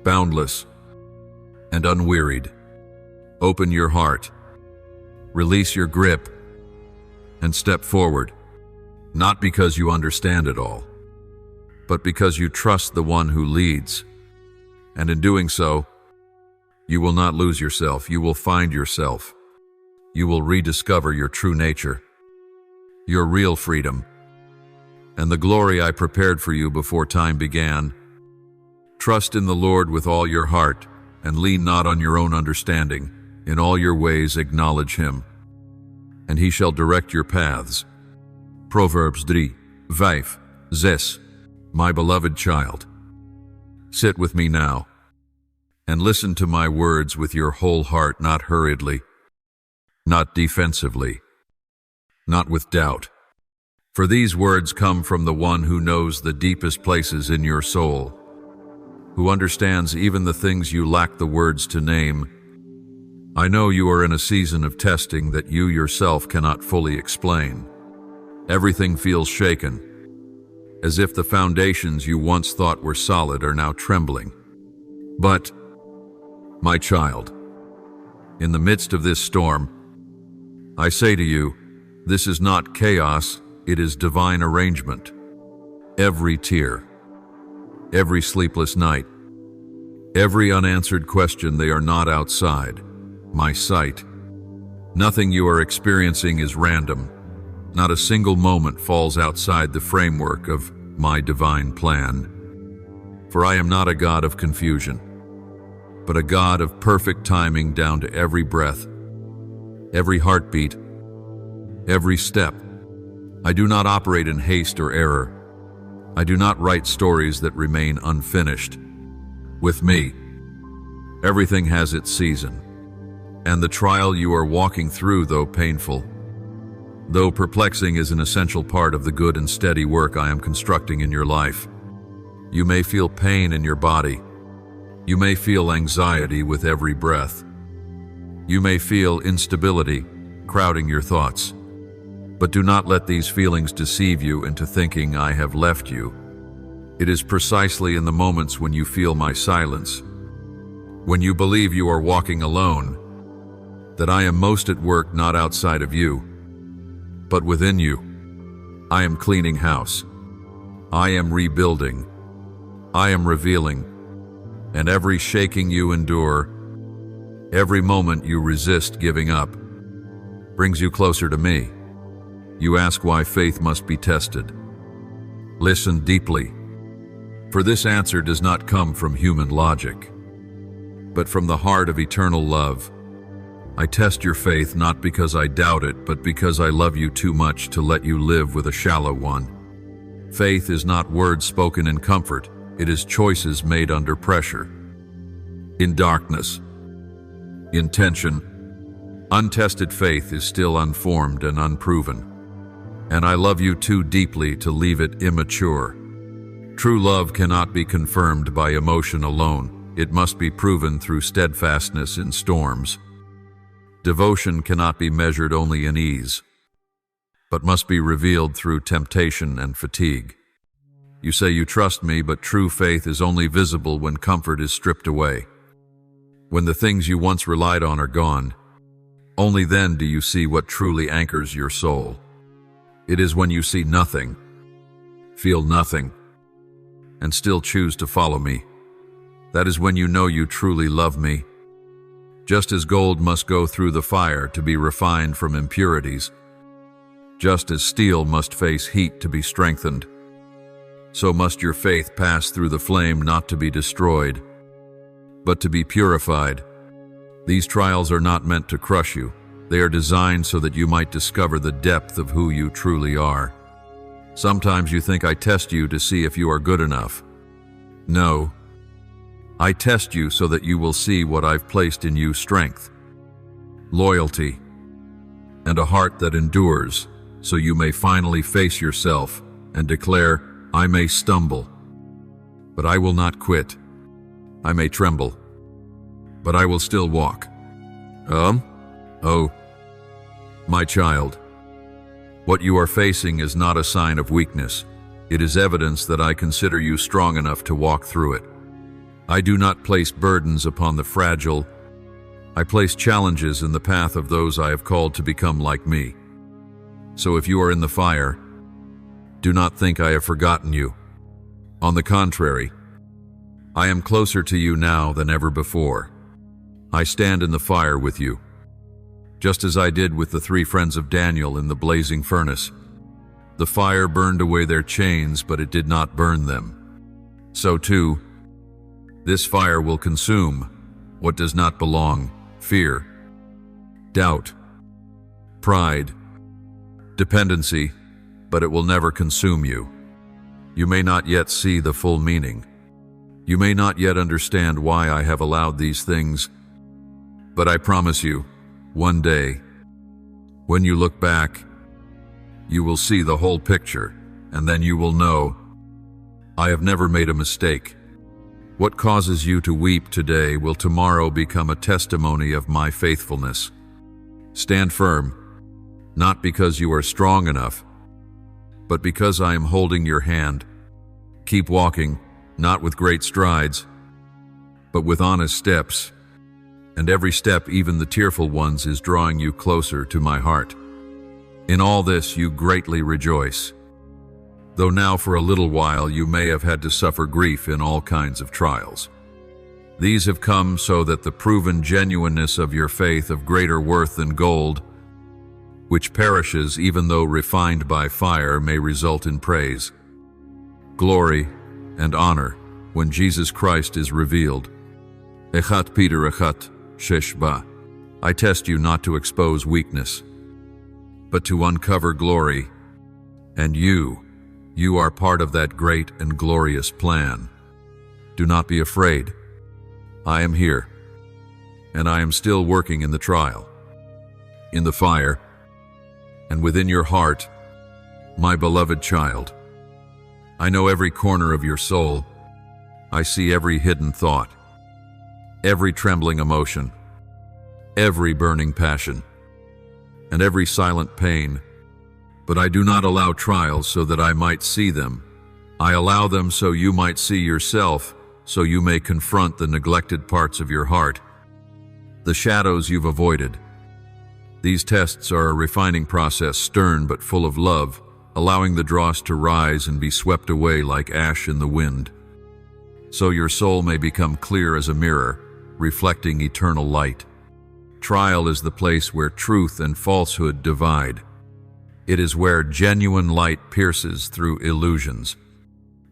[SPEAKER 2] boundless, and unwearied. Open your heart, release your grip, and step forward, not because you understand it all, but because you trust the one who leads. And in doing so, you will not lose yourself, you will find yourself. You will rediscover your true nature, your real freedom, and the glory I prepared for you before time began. Trust in the Lord with all your heart, and lean not on your own understanding. In all your ways acknowledge him, and he shall direct your paths. Proverbs 3:5. My beloved child, sit with me now, and listen to my words with your whole heart, not hurriedly, not defensively, not with doubt. For these words come from the one who knows the deepest places in your soul, who understands even the things you lack the words to name. I know you are in a season of testing that you yourself cannot fully explain. Everything feels shaken, as if the foundations you once thought were solid are now trembling. But, my child, in the midst of this storm, I say to you, this is not chaos, it is divine arrangement. Every tear, every sleepless night, every unanswered question, they are not outside my sight. Nothing you are experiencing is random. Not a single moment falls outside the framework of my divine plan. For I am not a God of confusion, but a God of perfect timing down to every breath, every heartbeat, every step. I do not operate in haste or error. I do not write stories that remain unfinished. With me, everything has its season, and the trial you are walking through, though painful, though perplexing, is an essential part of the good and steady work I am constructing in your life. You may feel pain in your body. You may feel anxiety with every breath. You may feel instability crowding your thoughts. But do not let these feelings deceive you into thinking I have left you. It is precisely in the moments when you feel my silence, when you believe you are walking alone, that I am most at work, not outside of you, but within you. I am cleaning house. I am rebuilding. I am revealing. And every shaking you endure, every moment you resist giving up, brings you closer to me. You ask why faith must be tested. Listen deeply, for this answer does not come from human logic, but from the heart of eternal love. I test your faith not because I doubt it, but because I love you too much to let you live with a shallow one. Faith is not words spoken in comfort, it is choices made under pressure. In darkness, in tension, untested faith is still unformed and unproven. And I love you too deeply to leave it immature. True love cannot be confirmed by emotion alone. It must be proven through steadfastness in storms. Devotion cannot be measured only in ease, but must be revealed through temptation and fatigue. You say you trust me, but true faith is only visible when comfort is stripped away. When the things you once relied on are gone, Only then do you see what truly anchors your soul. It is when you see nothing, feel nothing, and still choose to follow me. That is when you know you truly love me. Just as gold must go through the fire to be refined from impurities, just as steel must face heat to be strengthened, so must your faith pass through the flame not to be destroyed, but to be purified. These trials are not meant to crush you. They are designed so that you might discover the depth of who you truly are. Sometimes you think I test you to see if you are good enough. No. I test you so that you will see what I've placed in you: strength, loyalty, and a heart that endures, so you may finally face yourself and declare, I may stumble, but I will not quit. I may tremble, but I will still walk. Oh, my child, what you are facing is not a sign of weakness. It is evidence that I consider you strong enough to walk through it. I do not place burdens upon the fragile. I place challenges in the path of those I have called to become like me. So if you are in the fire, do not think I have forgotten you. On the contrary, I am closer to you now than ever before. I stand in the fire with you, just as I did with the 3 friends of Daniel in the blazing furnace. The fire burned away their chains, but it did not burn them. So too, this fire will consume what does not belong: fear, doubt, pride, dependency, but it will never consume you. You may not yet see the full meaning. You may not yet understand why I have allowed these things, but I promise you, one day, when you look back, you will see the whole picture, and then you will know, I have never made a mistake. What causes you to weep today will tomorrow become a testimony of my faithfulness. Stand firm, not because you are strong enough, but because I am holding your hand. Keep walking, not with great strides, but with honest steps. And every step, even the tearful ones, is drawing you closer to my heart. In all this you greatly rejoice, though now for a little while you may have had to suffer grief in all kinds of trials. These have come so that the proven genuineness of your faith, of greater worth than gold, which perishes even though refined by fire, may result in praise, glory, and honor when Jesus Christ is revealed. Echat Peter Echat Sheshba. I test you not to expose weakness, but to uncover glory, and you are part of that great and glorious plan. Do not be afraid. I am here, and I am still working in the trial, in the fire, and within your heart, my beloved child. I know every corner of your soul. I see every hidden thought, every trembling emotion, every burning passion, and every silent pain. But I do not allow trials so that I might see them. I allow them so you might see yourself, so you may confront the neglected parts of your heart, the shadows you've avoided. These tests are a refining process, stern but full of love, allowing the dross to rise and be swept away like ash in the wind, so your soul may become clear as a mirror, reflecting eternal light. Trial is the place where truth and falsehood divide. It is where genuine light pierces through illusions.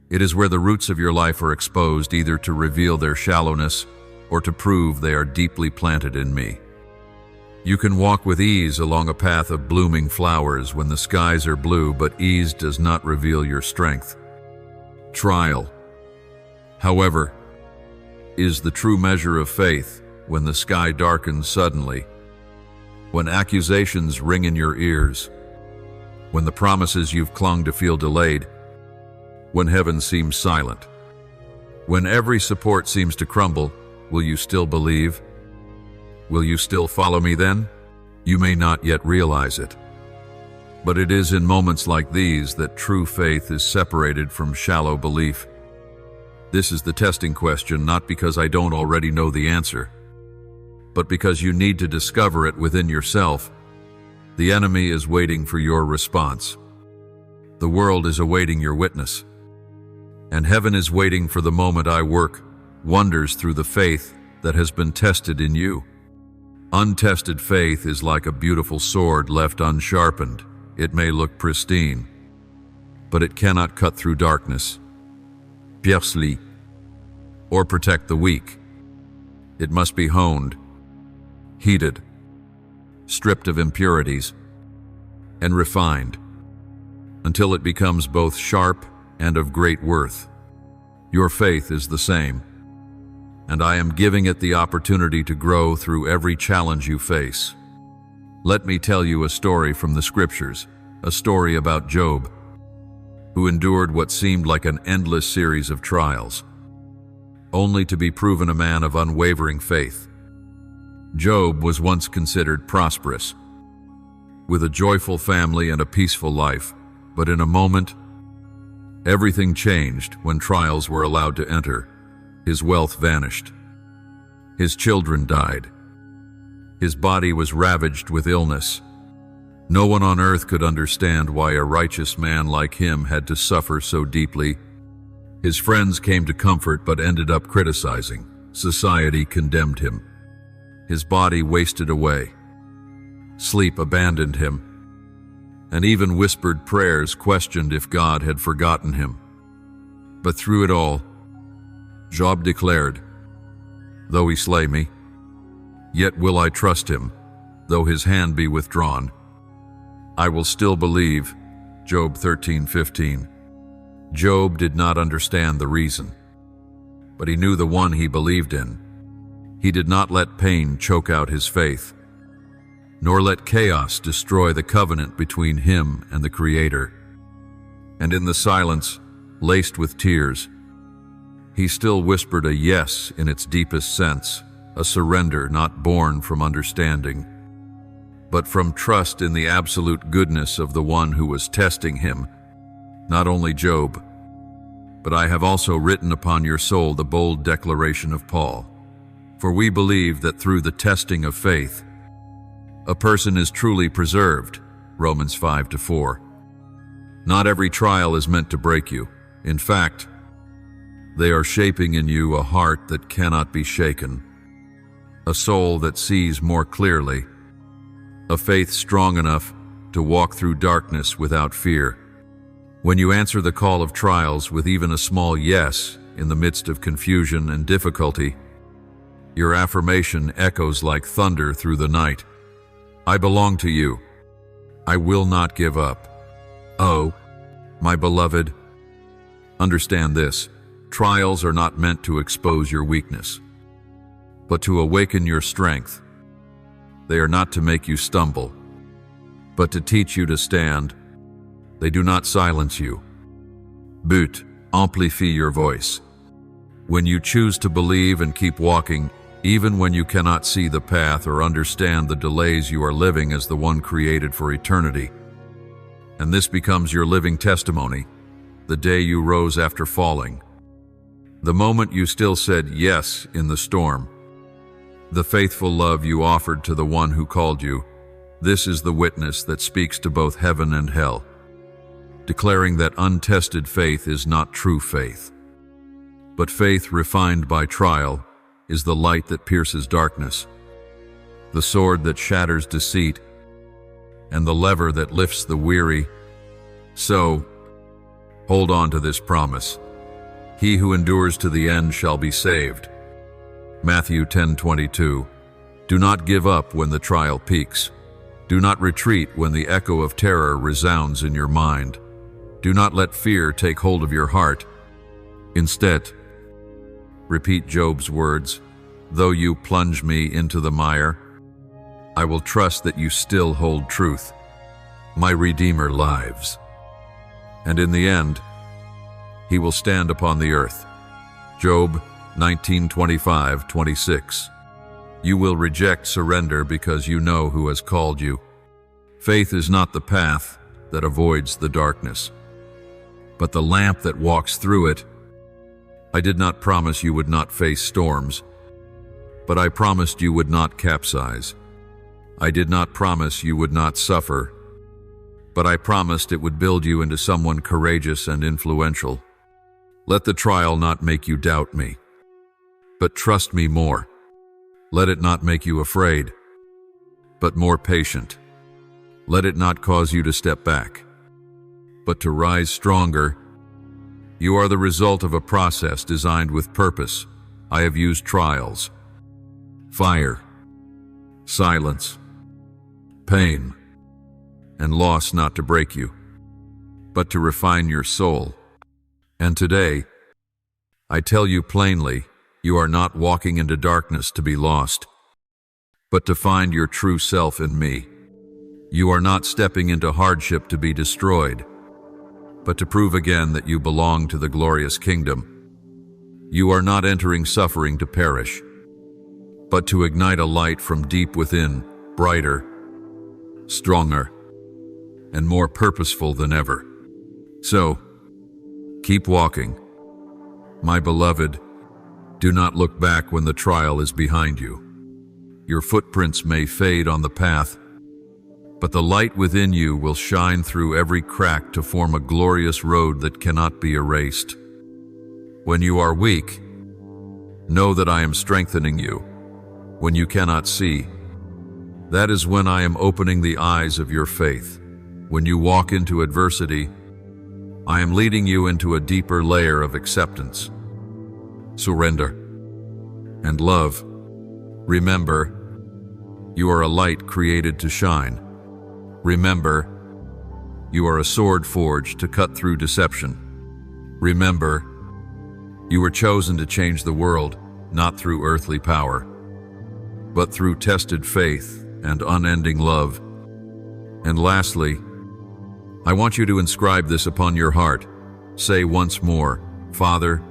[SPEAKER 2] It is where the roots of your life are exposed, either to reveal their shallowness or to prove they are deeply planted in me. You can walk with ease along a path of blooming flowers when the skies are blue, but ease does not reveal your strength. Trial, however, is the true measure of faith when the sky darkens suddenly, when accusations ring in your ears, when the promises you've clung to feel delayed, when heaven seems silent, when every support seems to crumble. Will you still believe? Will you still follow me then? You may not yet realize it, but it is in moments like these that true faith is separated from shallow belief. This is the testing question, not because I don't already know the answer, but because you need to discover it within yourself. The enemy is waiting for your response. The world is awaiting your witness. And heaven is waiting for the moment I work wonders through the faith that has been tested in you. Untested faith is like a beautiful sword left unsharpened. It may look pristine, but it cannot cut through darkness, pierce-les, or protect the weak. It must be honed, heated, stripped of impurities, and refined, until it becomes both sharp and of great worth. Your faith is the same, and I am giving it the opportunity to grow through every challenge you face. Let me tell you a story from the scriptures, a story about Job, who endured what seemed like an endless series of trials, only to be proven a man of unwavering faith. Job was once considered prosperous, with a joyful family and a peaceful life, but in a moment, everything changed when trials were allowed to enter. His wealth vanished. His children died. His body was ravaged with illness. No one on earth could understand why a righteous man like him had to suffer so deeply. His friends came to comfort but ended up criticizing. Society condemned him. His body wasted away. Sleep abandoned him. And even whispered prayers questioned if God had forgotten him. But through it all, Job declared, "Though he slay me, yet will I trust him. Though his hand be withdrawn, I will still believe." Job 13:15. Job did not understand the reason, but he knew the one he believed in. He did not let pain choke out his faith, nor let chaos destroy the covenant between him and the Creator. And in the silence, laced with tears, he still whispered a yes in its deepest sense, a surrender not born from understanding, but from trust in the absolute goodness of the one who was testing him. Not only Job, but I have also written upon your soul the bold declaration of Paul. For we believe that through the testing of faith, a person is truly preserved. Romans 5-4. Not every trial is meant to break you. In fact, they are shaping in you a heart that cannot be shaken, a soul that sees more clearly, a faith strong enough to walk through darkness without fear. When you answer the call of trials with even a small yes in the midst of confusion and difficulty, your affirmation echoes like thunder through the night. I belong to you. I will not give up. Oh, my beloved, understand this. Trials are not meant to expose your weakness, but to awaken your strength. They are not to make you stumble, but to teach you to stand. They do not silence you, but amplify your voice. When you choose to believe and keep walking, even when you cannot see the path or understand the delays, you are living as the one created for eternity. And this becomes your living testimony, the day you rose after falling, the moment you still said yes in the storm, the faithful love you offered to the one who called you. This is the witness that speaks to both heaven and hell, declaring that untested faith is not true faith. But faith refined by trial is the light that pierces darkness, the sword that shatters deceit, and the lever that lifts the weary. So, hold on to this promise. He who endures to the end shall be saved. Matthew 10:22. Do not give up when the trial peaks. Do not retreat when the echo of terror resounds in your mind. Do not let fear take hold of your heart. Instead, repeat Job's words, though you plunge me into the mire, I will trust that you still hold truth. My Redeemer lives. And in the end, he will stand upon the earth. Job 19:25-26. You will reject surrender because you know who has called you. Faith is not the path that avoids the darkness, but the lamp that walks through it. I did not promise you would not face storms, but I promised you would not capsize. I did not promise you would not suffer, but I promised it would build you into someone courageous and influential. Let the trial not make you doubt me, but trust me more. Let it not make you afraid, but more patient. Let it not cause you to step back, but to rise stronger. You are the result of a process designed with purpose. I have used trials, fire, silence, pain, and loss not to break you, but to refine your soul. And today, I tell you plainly, you are not walking into darkness to be lost, but to find your true self in me. You are not stepping into hardship to be destroyed, but to prove again that you belong to the glorious kingdom. You are not entering suffering to perish, but to ignite a light from deep within, brighter, stronger, and more purposeful than ever. So, keep walking. My beloved, do not look back when the trial is behind you. Your footprints may fade on the path, but the light within you will shine through every crack to form a glorious road that cannot be erased. When you are weak, know that I am strengthening you. When you cannot see, that is when I am opening the eyes of your faith. When you walk into adversity, I am leading you into a deeper layer of acceptance, surrender, and love. Remember, you are a light created to shine. Remember, you are a sword forged to cut through deception. Remember, you were chosen to change the world, not through earthly power, but through tested faith and unending love. And lastly, I want you to inscribe this upon your heart. Say once more, Father,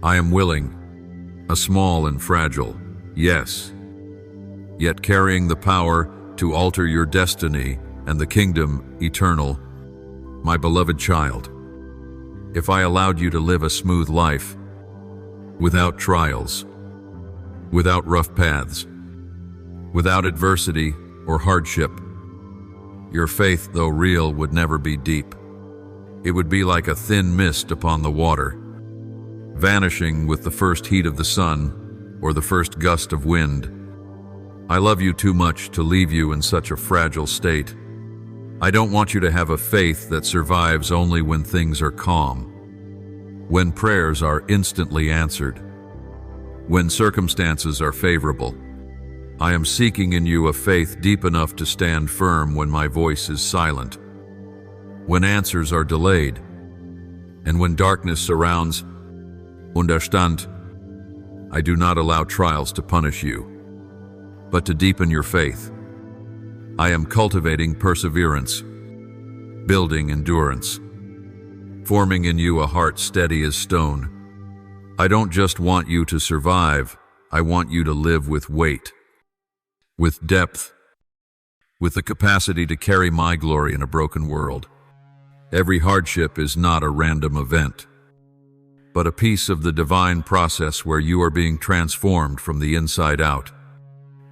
[SPEAKER 2] I am willing, a small and fragile, yes, yet carrying the power to alter your destiny and the kingdom eternal. My beloved child, if I allowed you to live a smooth life, without trials, without rough paths, without adversity or hardship, your faith, though real, would never be deep. It would be like a thin mist upon the water, vanishing with the first heat of the sun or the first gust of wind. I love you too much to leave you in such a fragile state. I don't want you to have a faith that survives only when things are calm, when prayers are instantly answered, when circumstances are favorable. I am seeking in you a faith deep enough to stand firm when my voice is silent, when answers are delayed, and when darkness surrounds. Understand, I do not allow trials to punish you, but to deepen your faith. I am cultivating perseverance, building endurance, forming in you a heart steady as stone. I don't just want you to survive, I want you to live with weight, with depth, with the capacity to carry my glory in a broken world. Every hardship is not a random event, but a piece of the divine process where you are being transformed from the inside out.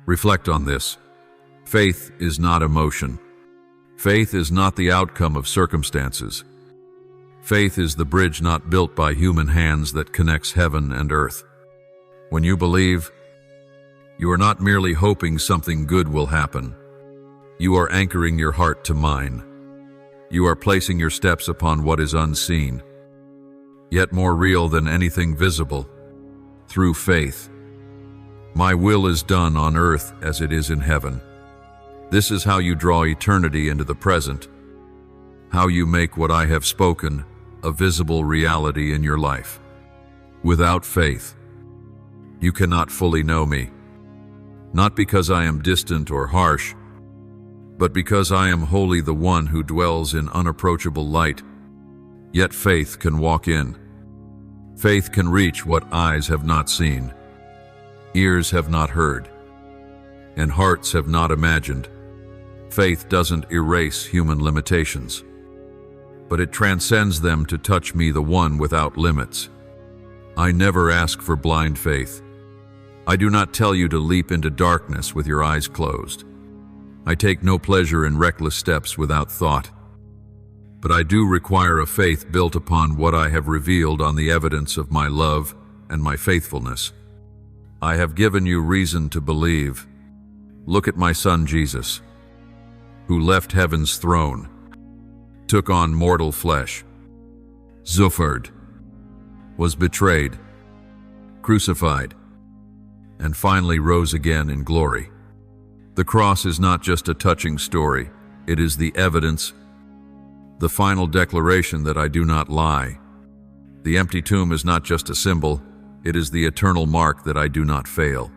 [SPEAKER 2] Reflect on this. Faith is not emotion. Faith is not the outcome of circumstances. Faith is the bridge not built by human hands that connects heaven and earth. When you believe, you are not merely hoping something good will happen. You are anchoring your heart to mine. You are placing your steps upon what is unseen, yet more real than anything visible, through faith. My will is done on earth as it is in heaven. This is how you draw eternity into the present, how you make what I have spoken a visible reality in your life. Without faith, you cannot fully know me, not because I am distant or harsh, but because I am wholly the one who dwells in unapproachable light. Yet faith can walk in. Faith can reach what eyes have not seen, ears have not heard, and hearts have not imagined. Faith doesn't erase human limitations, but it transcends them to touch me, the one without limits. I never ask for blind faith. I do not tell you to leap into darkness with your eyes closed. I take no pleasure in reckless steps without thought. But I do require a faith built upon what I have revealed on the evidence of my love and my faithfulness. I have given you reason to believe. Look at my son Jesus, who left heaven's throne, took on mortal flesh, suffered, was betrayed, crucified, and finally rose again in glory. The cross is not just a touching story, it is the evidence, the final declaration that I do not lie. The empty tomb is not just a symbol, it is the eternal mark that I do not fail.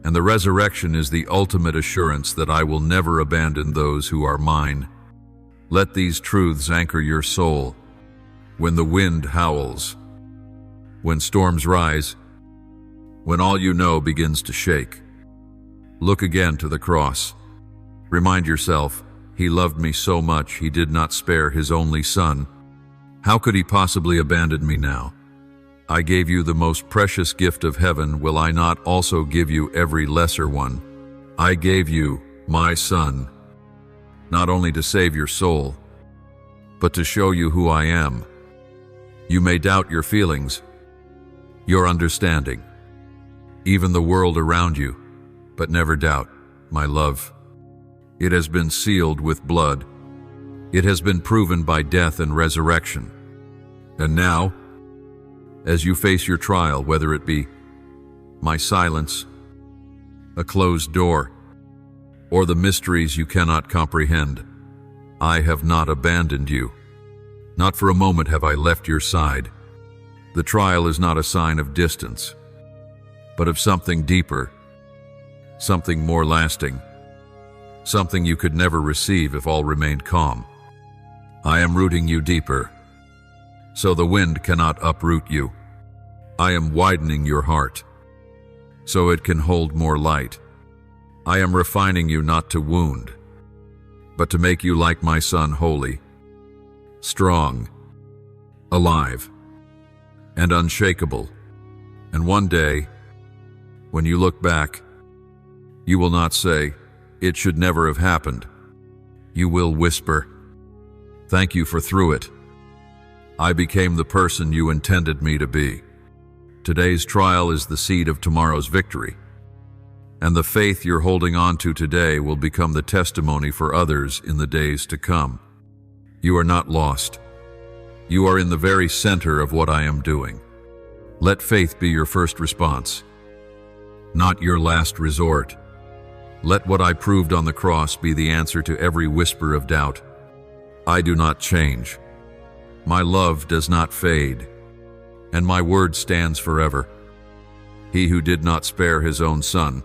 [SPEAKER 2] And the resurrection is the ultimate assurance that I will never abandon those who are mine. Let these truths anchor your soul. When the wind howls, when storms rise, when all you know begins to shake, look again to the cross. Remind yourself, He loved me so much He did not spare His only Son. How could He possibly abandon me now? I gave you the most precious gift of heaven. Will I not also give you every lesser one? I gave you my Son, not only to save your soul, but to show you who I am. You may doubt your feelings, your understanding, even the world around you, but never doubt my love. It has been sealed with blood. It has been proven by death and resurrection. And now, as you face your trial, whether it be my silence, a closed door, or the mysteries you cannot comprehend, I have not abandoned you. Not for a moment have I left your side. The trial is not a sign of distance, but of something deeper, something more lasting, something you could never receive if all remained calm. I am rooting you deeper, so the wind cannot uproot you. I am widening your heart, so it can hold more light. I am refining you not to wound, but to make you like my Son, holy, strong, alive, and unshakable. And one day, when you look back, you will not say, "It should never have happened." You will whisper, "Thank you for through it. I became the person you intended me to be." Today's trial is the seed of tomorrow's victory, and the faith you're holding on to today will become the testimony for others in the days to come. You are not lost. You are in the very center of what I am doing. Let faith be your first response, not your last resort. Let what I proved on the cross be the answer to every whisper of doubt. I do not change. My love does not fade, and my word stands forever. He who did not spare his own Son,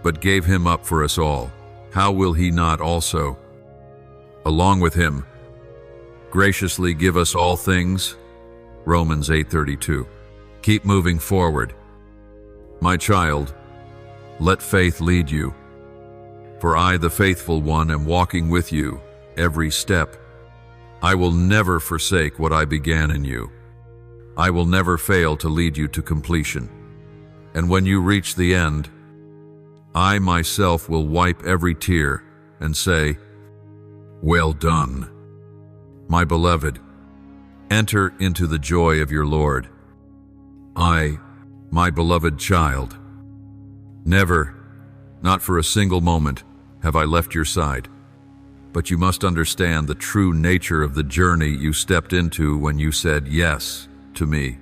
[SPEAKER 2] but gave him up for us all, how will he not also, along with him, graciously give us all things? Romans 8:32. Keep moving forward. My child, let faith lead you. For I, the faithful one, am walking with you every step. I will never forsake what I began in you. I will never fail to lead you to completion. And when you reach the end, I myself will wipe every tear and say, "Well done, my beloved. Enter into the joy of your Lord." I, my beloved child, never, not for a single moment, have I left your side. But you must understand the true nature of the journey you stepped into when you said yes to me.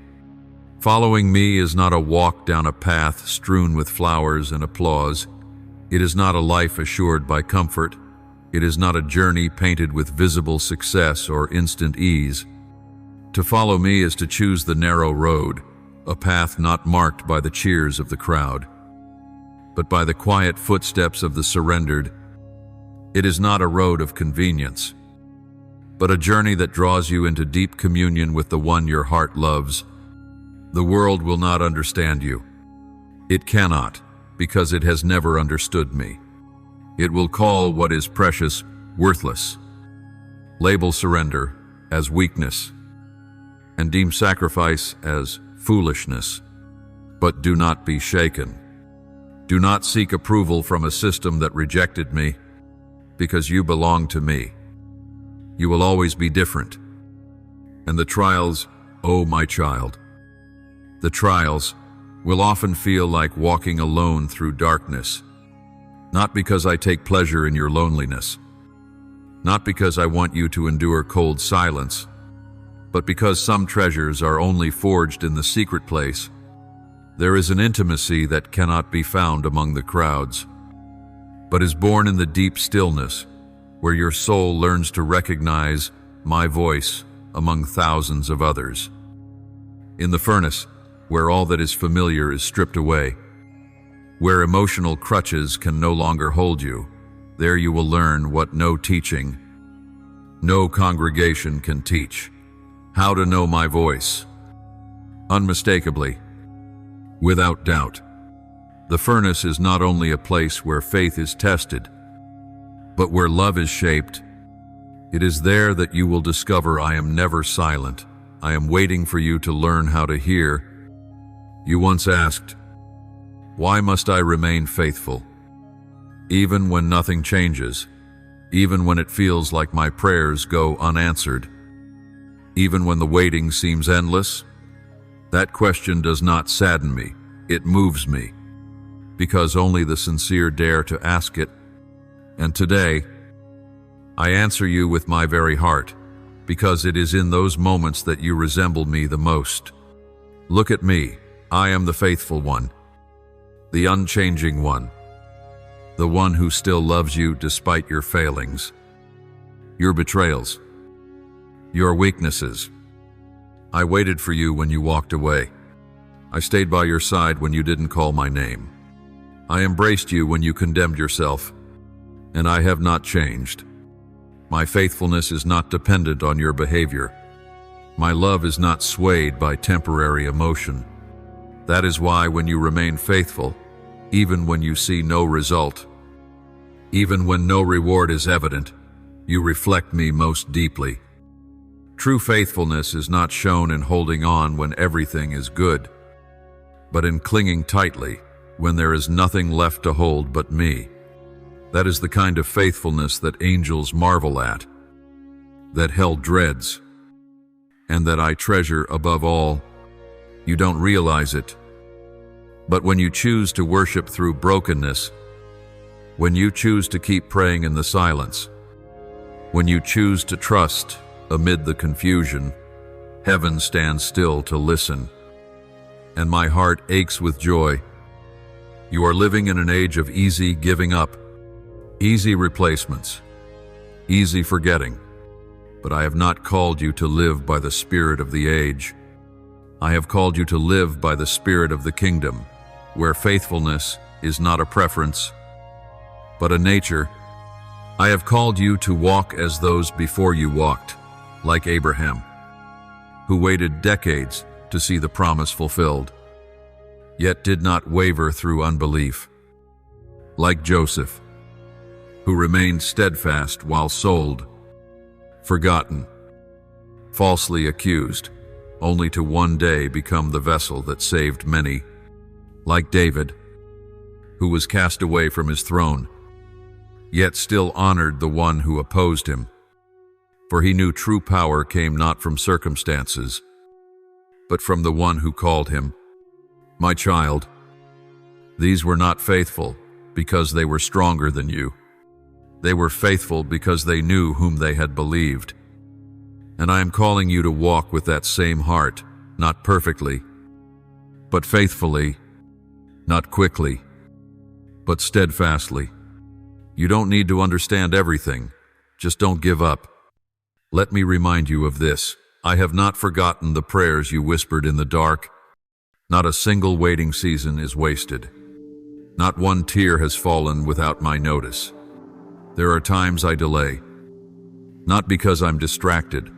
[SPEAKER 2] Following me is not a walk down a path strewn with flowers and applause. It is not a life assured by comfort. It is not a journey painted with visible success or instant ease. To follow me is to choose the narrow road, a path not marked by the cheers of the crowd, but by the quiet footsteps of the surrendered. It is not a road of convenience, but a journey that draws you into deep communion with the one your heart loves. The world will not understand you. It cannot, because it has never understood me. It will call what is precious worthless, label surrender as weakness, and deem sacrifice as foolishness. but do not be shaken. Do not seek approval from a system that rejected me, because you belong to me. You will always be different. And the trials, oh my child, the trials will often feel like walking alone through darkness. Not because I take pleasure in your loneliness, not because I want you to endure cold silence, but because some treasures are only forged in the secret place. There is an intimacy that cannot be found among the crowds, but is born in the deep stillness, where your soul learns to recognize my voice among thousands of others. In the furnace, where all that is familiar is stripped away, where emotional crutches can no longer hold you, there you will learn what no teaching, no congregation can teach: how to know my voice. Unmistakably, without doubt. The furnace is not only a place where faith is tested, but where love is shaped. It is there that you will discover I am never silent. I am waiting for you to learn how to hear. You once asked, why must I remain faithful? Even when nothing changes, even when it feels like my prayers go unanswered, even when the waiting seems endless, that question does not sadden me, it moves me, because only the sincere dare to ask it. And today, I answer you with my very heart, because it is in those moments that you resemble me the most. Look at me, I am the faithful one, the unchanging one, the one who still loves you despite your failings, your betrayals, your weaknesses. I waited for you when you walked away. I stayed by your side when you didn't call my name. I embraced you when you condemned yourself, and I have not changed. My faithfulness is not dependent on your behavior. My love is not swayed by temporary emotion. That is why when you remain faithful, even when you see no result, even when no reward is evident, you reflect me most deeply. True faithfulness is not shown in holding on when everything is good, but in clinging tightly when there is nothing left to hold but me. That is the kind of faithfulness that angels marvel at, that hell dreads, and that I treasure above all. You don't realize it, but when you choose to worship through brokenness, when you choose to keep praying in the silence, when you choose to trust amid the confusion, heaven stands still to listen, and my heart aches with joy. You are living in an age of easy giving up, easy replacements, easy forgetting, but I have not called you to live by the spirit of the age. I have called you to live by the spirit of the kingdom, where faithfulness is not a preference, but a nature. I have called you to walk as those before you walked, like Abraham, who waited decades to see the promise fulfilled, yet did not waver through unbelief, like Joseph, who remained steadfast while sold, forgotten, falsely accused, only to one day become the vessel that saved many, like David, who was cast away from his throne, yet still honored the one who opposed him, for he knew true power came not from circumstances, but from the one who called him. My child, these were not faithful because they were stronger than you. They were faithful because they knew whom they had believed. And I am calling you to walk with that same heart, not perfectly, but faithfully, not quickly, but steadfastly. You don't need to understand everything, just don't give up. Let me remind you of this. I have not forgotten the prayers you whispered in the dark. Not a single waiting season is wasted. Not one tear has fallen without my notice. There are times I delay, not because I'm distracted,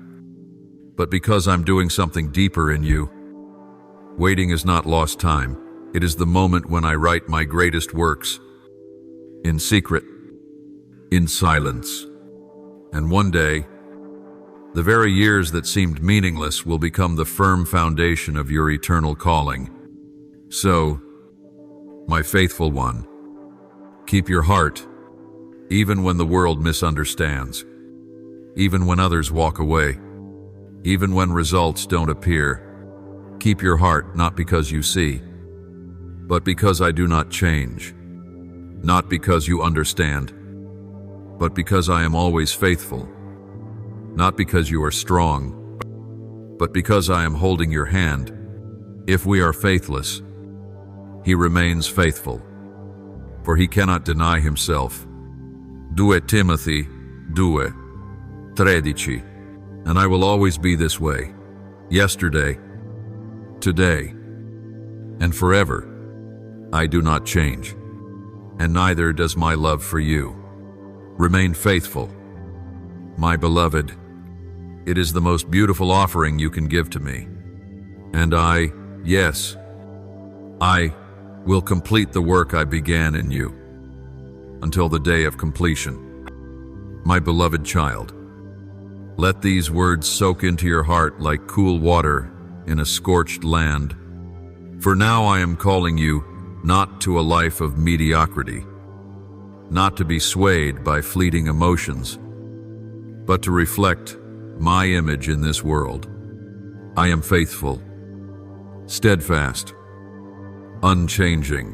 [SPEAKER 2] but because I'm doing something deeper in you. Waiting is not lost time. It is the moment when I write my greatest works, in secret, in silence. And one day, the very years that seemed meaningless will become the firm foundation of your eternal calling. So, my faithful one, keep your heart, even when the world misunderstands, even when others walk away, even when results don't appear. Keep your heart not because you see, but because I do not change, not because you understand, but because I am always faithful, not because you are strong, but because I am holding your hand. If we are faithless, he remains faithful, for he cannot deny himself. 2 Timothy 2:13. And I will always be this way, yesterday, today, and forever. I do not change, and neither does my love for you. Remain faithful, my beloved. It is the most beautiful offering you can give to me. And I will complete the work I began in you until the day of completion. My beloved child, let these words soak into your heart like cool water in a scorched land. For now I am calling you not to a life of mediocrity, not to be swayed by fleeting emotions, but to reflect my image in this world. I am faithful, steadfast, unchanging,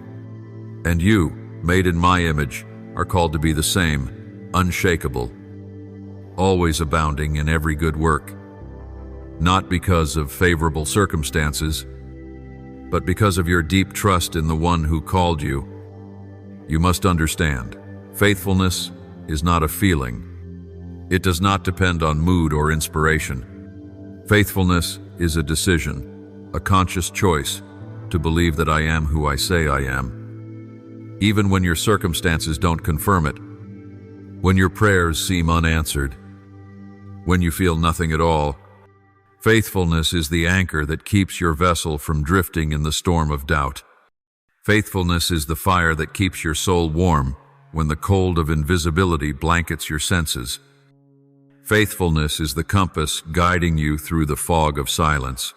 [SPEAKER 2] and you, made in my image, are called to be the same, unshakable, always abounding in every good work, not because of favorable circumstances, but because of your deep trust in the one who called you. You must understand, faithfulness is not a feeling. It does not depend on mood or inspiration. Faithfulness is a decision, a conscious choice to believe that I am who I say I am, even when your circumstances don't confirm it, when your prayers seem unanswered, when you feel nothing at all. Faithfulness is the anchor that keeps your vessel from drifting in the storm of doubt. Faithfulness is the fire that keeps your soul warm when the cold of invisibility blankets your senses. Faithfulness is the compass guiding you through the fog of silence,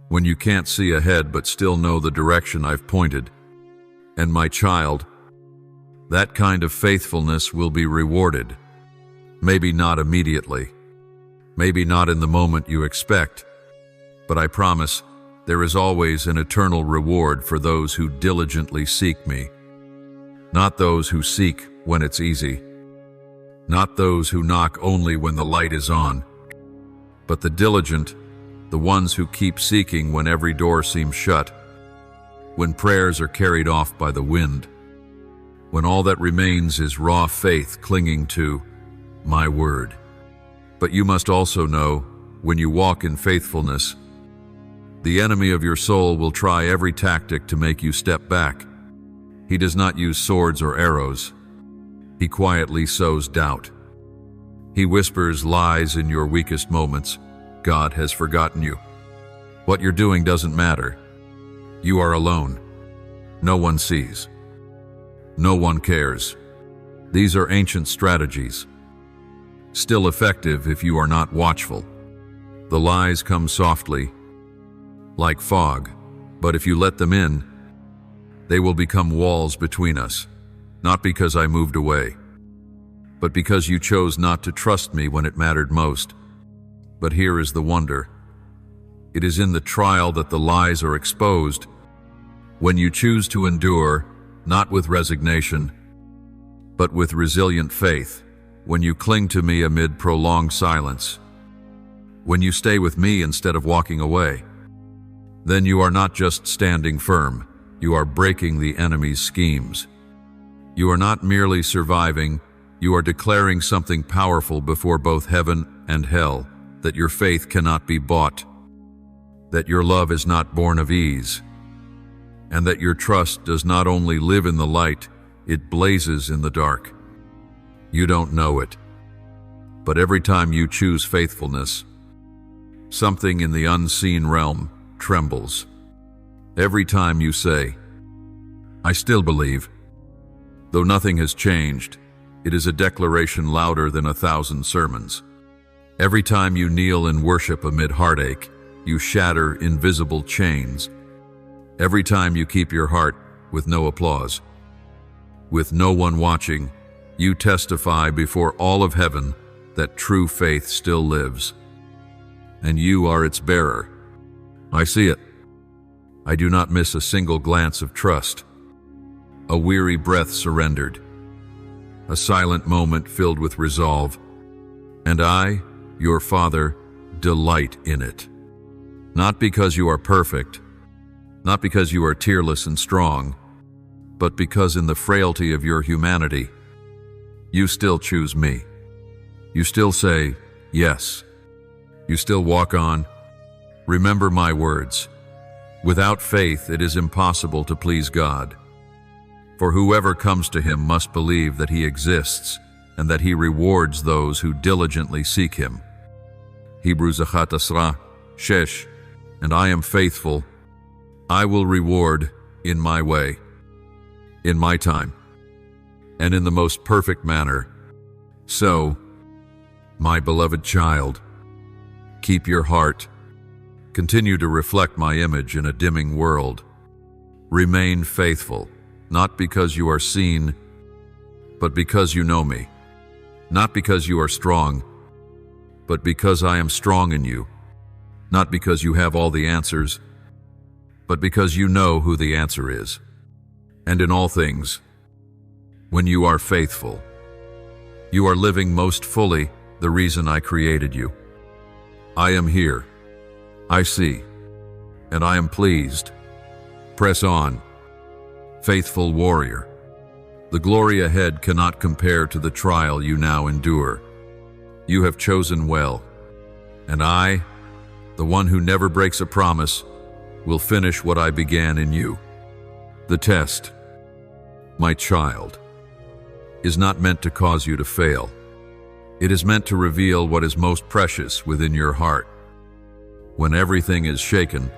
[SPEAKER 2] when you can't see ahead but still know the direction I've pointed. And my child, that kind of faithfulness will be rewarded. Maybe not immediately, maybe not in the moment you expect, but I promise there is always an eternal reward for those who diligently seek me. Not those who seek when it's easy, not those who knock only when the light is on, but the diligent, the ones who keep seeking when every door seems shut, when prayers are carried off by the wind, when all that remains is raw faith clinging to my word. But you must also know, when you walk in faithfulness, the enemy of your soul will try every tactic to make you step back. He does not use swords or arrows. He quietly sows doubt. He whispers lies in your weakest moments. God has forgotten you. What you're doing doesn't matter. You are alone. No one sees. No one cares. These are ancient strategies, still effective if you are not watchful. The lies come softly, like fog, but if you let them in, they will become walls between us, not because I moved away, but because you chose not to trust me when it mattered most. But here is the wonder. It is in the trial that the lies are exposed. When you choose to endure, not with resignation, but with resilient faith, when you cling to me amid prolonged silence, when you stay with me instead of walking away, then you are not just standing firm, you are breaking the enemy's schemes. You are not merely surviving, you are declaring something powerful before both heaven and hell, that your faith cannot be bought, that your love is not born of ease, and that your trust does not only live in the light, it blazes in the dark. You don't know it, but every time you choose faithfulness, something in the unseen realm trembles. Every time you say, I still believe, though nothing has changed, it is a declaration louder than 1,000 sermons. Every time you kneel in worship amid heartache, you shatter invisible chains. Every time you keep your heart with no applause, with no one watching, you testify before all of heaven that true faith still lives, and you are its bearer. I see it. I do not miss a single glance of trust, a weary breath surrendered, a silent moment filled with resolve, and I, your Father, delight in it. Not because you are perfect, not because you are tearless and strong, but because in the frailty of your humanity, you still choose me. You still say, yes. You still walk on. Remember my words. Without faith, it is impossible to please God. For whoever comes to him must believe that he exists and that he rewards those who diligently seek him. Hebrews 11:6, and I am faithful. I will reward in my way, in my time, and in the most perfect manner. So, my beloved child, keep your heart. Continue to reflect my image in a dimming world. Remain faithful, not because you are seen, but because you know me. Not because you are strong, but because I am strong in you. Not because you have all the answers, but because you know who the answer is. And in all things, when you are faithful, you are living most fully the reason I created you. I am here. I see, and I am pleased. Press on, faithful warrior. The glory ahead cannot compare to the trial you now endure. You have chosen well, and I, the one who never breaks a promise, will finish what I began in you. The test, my child, is not meant to cause you to fail. It is meant to reveal what is most precious within your heart. When everything is shaken,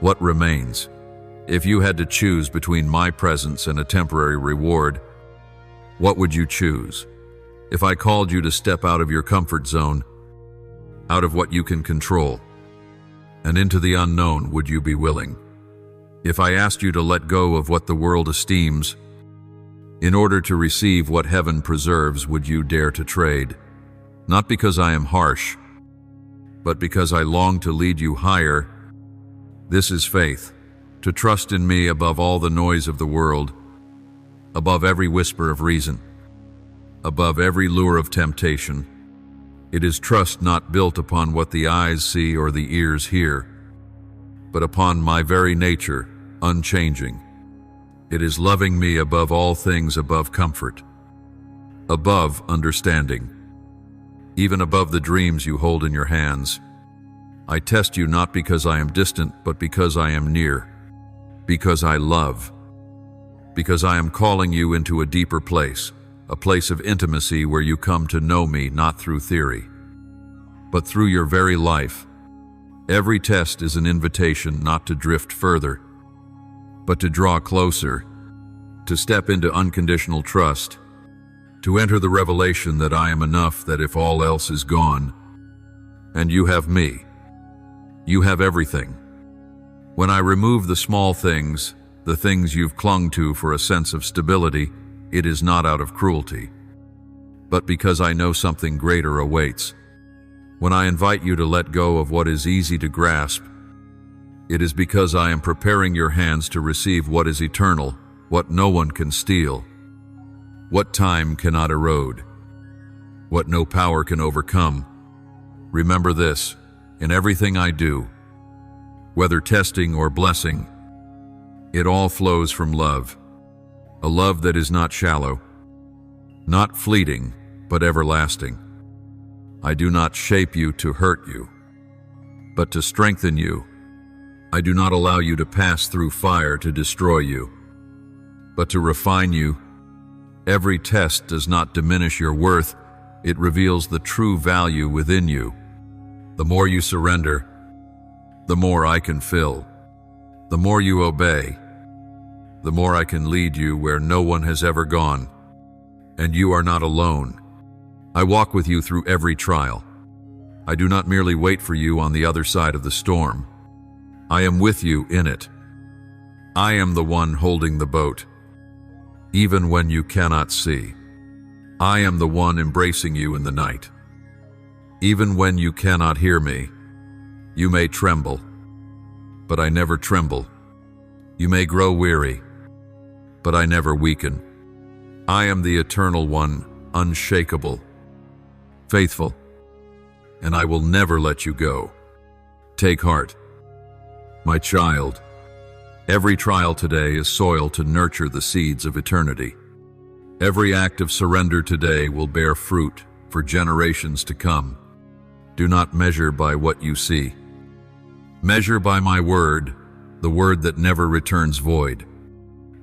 [SPEAKER 2] what remains? If you had to choose between my presence and a temporary reward, what would you choose? If I called you to step out of your comfort zone, out of what you can control, and into the unknown, would you be willing? If I asked you to let go of what the world esteems, in order to receive what heaven preserves, would you dare to trade? Not because I am harsh, but because I long to lead you higher. This is faith, to trust in me above all the noise of the world, above every whisper of reason, above every lure of temptation. It is trust not built upon what the eyes see or the ears hear, but upon my very nature, unchanging. It is loving me above all things, above comfort, above understanding, even above the dreams you hold in your hands. I test you not because I am distant, but because I am near, because I love, because I am calling you into a deeper place, a place of intimacy where you come to know me not through theory, but through your very life. Every test is an invitation not to drift further, but to draw closer, to step into unconditional trust, to enter the revelation that I am enough, that if all else is gone, and you have me, you have everything. When I remove the small things, the things you've clung to for a sense of stability, it is not out of cruelty, but because I know something greater awaits. When I invite you to let go of what is easy to grasp, it is because I am preparing your hands to receive what is eternal, what no one can steal, what time cannot erode, what no power can overcome. Remember this, in everything I do, whether testing or blessing, it all flows from love, a love that is not shallow, not fleeting, but everlasting. I do not shape you to hurt you, but to strengthen you. I do not allow you to pass through fire to destroy you, but to refine you. Every test does not diminish your worth, it reveals the true value within you. The more you surrender, the more I can fill. The more you obey, the more I can lead you where no one has ever gone. And you are not alone. I walk with you through every trial. I do not merely wait for you on the other side of the storm. I am with you in it. I am the one holding the boat, even when you cannot see. I am the one embracing you in the night. Even when you cannot hear me, you may tremble, but I never tremble. You may grow weary, but I never weaken. I am the Eternal One, unshakable, faithful, and I will never let you go. Take heart, my child. Every trial today is soil to nurture the seeds of eternity. Every act of surrender today will bear fruit for generations to come. Do not measure by what you see. Measure by my word, the word that never returns void.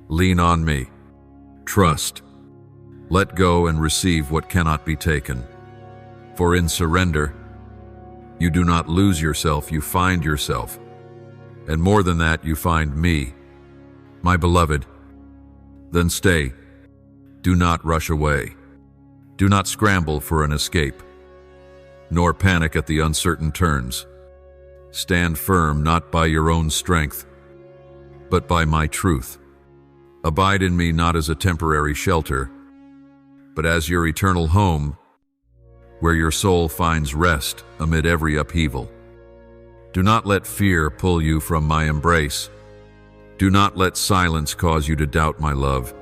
[SPEAKER 2] Lean on me. Trust. Let go and receive what cannot be taken. For in surrender, you do not lose yourself, you find yourself. And more than that, you find me, my beloved. Then stay. Do not rush away. Do not scramble for an escape, nor panic at the uncertain turns. Stand firm not by your own strength, but by my truth. Abide in me not as a temporary shelter, but as your eternal home, where your soul finds rest amid every upheaval. Do not let fear pull you from my embrace. Do not let silence cause you to doubt my love.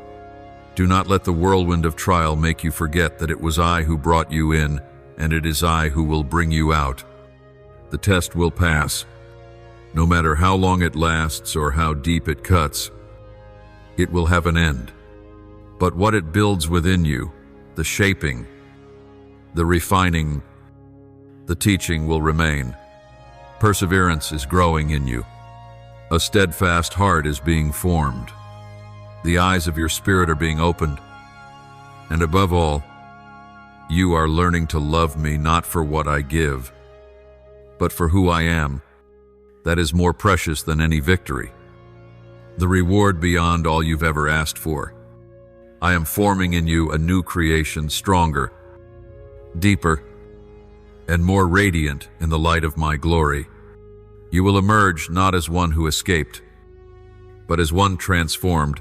[SPEAKER 2] Do not let the whirlwind of trial make you forget that it was I who brought you in, and it is I who will bring you out. The test will pass. No matter how long it lasts or how deep it cuts, it will have an end. But what it builds within you, the shaping, the refining, the teaching will remain. Perseverance is growing in you. A steadfast heart is being formed. The eyes of your spirit are being opened. And above all, you are learning to love me not for what I give, but for who I am. That is more precious than any victory. The reward beyond all you've ever asked for. I am forming in you a new creation, stronger, deeper, and more radiant in the light of my glory. You will emerge not as one who escaped, but as one transformed.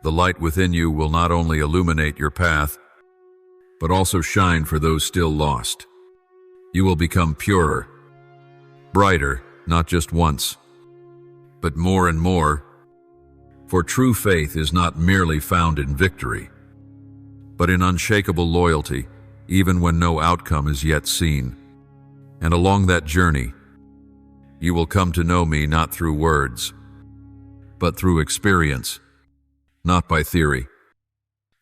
[SPEAKER 2] The light within you will not only illuminate your path, but also shine for those still lost. You will become purer, brighter, not just once, but more and more. For true faith is not merely found in victory, but in unshakable loyalty, even when no outcome is yet seen. And along that journey, you will come to know me not through words, but through experience, not by theory,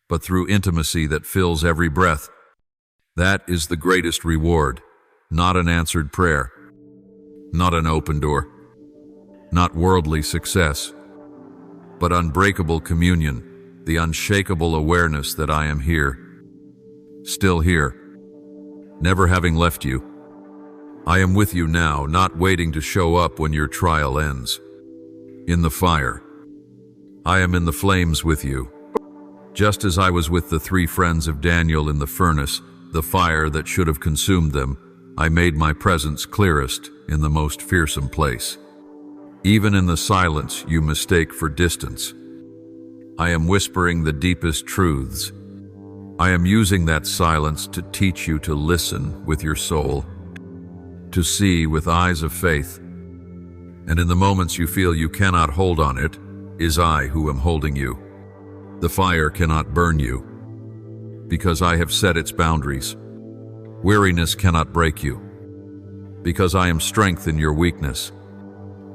[SPEAKER 2] but through intimacy that fills every breath. That is the greatest reward, not an answered prayer, not an open door, not worldly success, but unbreakable communion, the unshakable awareness that I am here, still here, never having left you. I am with you now, not waiting to show up when your trial ends. In the fire, I am in the flames with you. Just as I was with the 3 friends of Daniel in the furnace, the fire that should have consumed them, I made my presence clearest in the most fearsome place. Even in the silence you mistake for distance, I am whispering the deepest truths. I am using that silence to teach you to listen with your soul, to see with eyes of faith. And in the moments you feel you cannot hold on, it is I who am holding you. The fire cannot burn you, because I have set its boundaries. Weariness cannot break you, because I am strength in your weakness.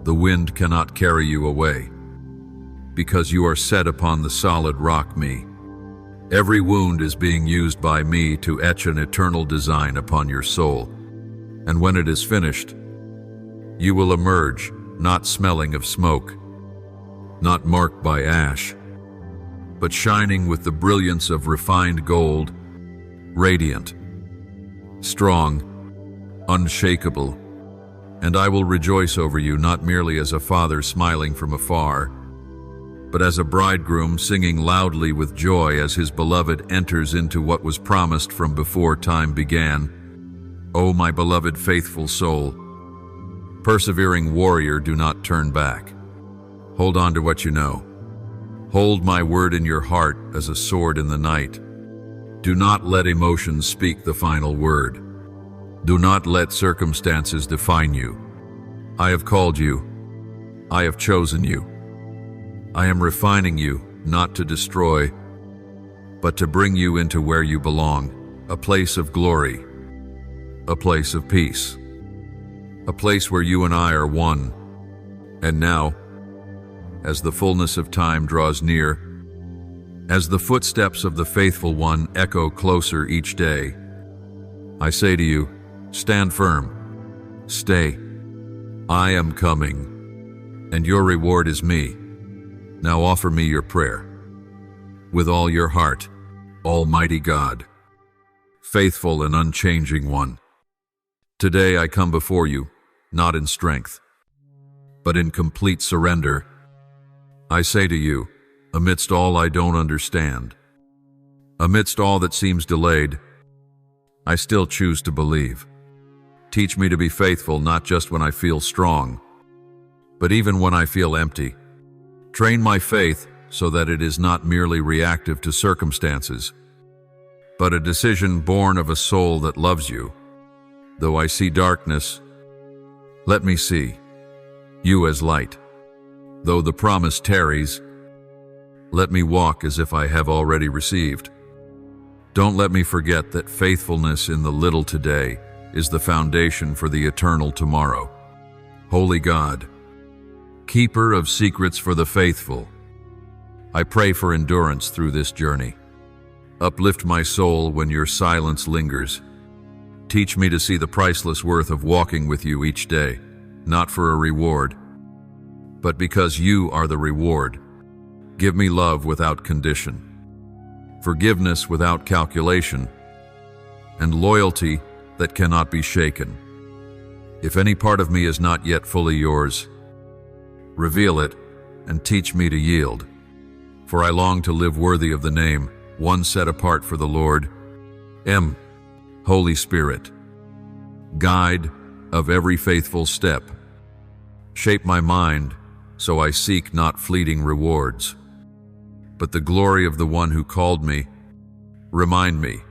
[SPEAKER 2] The wind cannot carry you away, because you are set upon the solid rock, me. Every wound is being used by me to etch an eternal design upon your soul. And when it is finished, you will emerge, not smelling of smoke, not marked by ash, but shining with the brilliance of refined gold, radiant, strong, unshakable. And I will rejoice over you not merely as a father smiling from afar, but as a bridegroom singing loudly with joy as his beloved enters into what was promised from before time began. O my beloved faithful soul, persevering warrior, do not turn back. Hold on to what you know. Hold my word in your heart as a sword in the night. Do not let emotions speak the final word. Do not let circumstances define you. I have called you. I have chosen you. I am refining you, not to destroy, but to bring you into where you belong, a place of glory, a place of peace, a place where you and I are one. And now, as the fullness of time draws near, as the footsteps of the faithful one echo closer each day, I say to you, stand firm, stay. I am coming, and your reward is me. Now offer me your prayer. With all your heart, Almighty God, faithful and unchanging one. Today I come before you, not in strength, but in complete surrender. I say to you, amidst all I don't understand, amidst all that seems delayed, I still choose to believe. Teach me to be faithful not just when I feel strong, but even when I feel empty. Train my faith so that it is not merely reactive to circumstances, but a decision born of a soul that loves you. Though I see darkness, let me see you as light. Though the promise tarries, let me walk as if I have already received. Don't let me forget that faithfulness in the little today is the foundation for the eternal tomorrow. Holy God, keeper of secrets for the faithful, I pray for endurance through this journey. Uplift my soul when your silence lingers. Teach me to see the priceless worth of walking with you each day, not for a reward, but because you are the reward. Give me love without condition, forgiveness without calculation, and loyalty that cannot be shaken. If any part of me is not yet fully yours, reveal it and teach me to yield. For I long to live worthy of the name, one set apart for the Lord. Holy Spirit, guide of every faithful step. Shape my mind so I seek not fleeting rewards, but the glory of the one who called me. Remind me,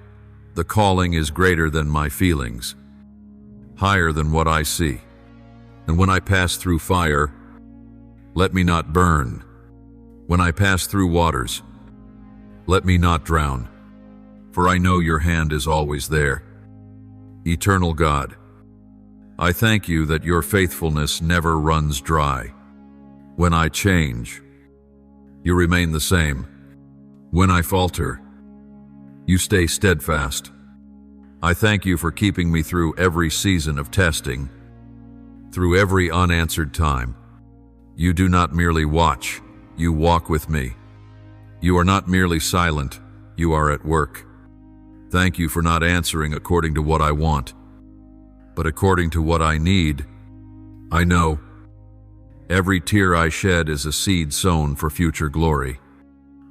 [SPEAKER 2] the calling is greater than my feelings, higher than what I see. And when I pass through fire, let me not burn. When I pass through waters, let me not drown. For I know your hand is always there. Eternal God, I thank you that your faithfulness never runs dry. When I change, you remain the same. When I falter, you stay steadfast. I thank you for keeping me through every season of testing, through every unanswered time. You do not merely watch, you walk with me. You are not merely silent, you are at work. Thank you for not answering according to what I want, but according to what I need. I know every tear I shed is a seed sown for future glory,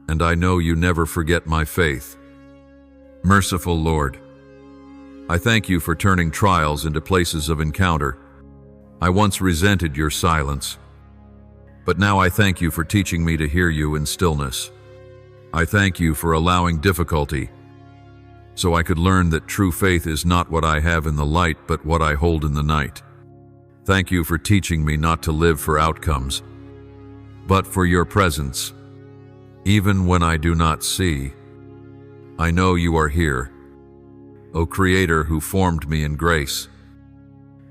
[SPEAKER 2] and I know you never forget my faith. Merciful Lord, I thank you for turning trials into places of encounter. I once resented your silence, but now I thank you for teaching me to hear you in stillness. I thank you for allowing difficulty, so I could learn that true faith is not what I have in the light, but what I hold in the night. Thank you for teaching me not to live for outcomes, but for your presence. Even when I do not see, I know you are here, O Creator who formed me in grace.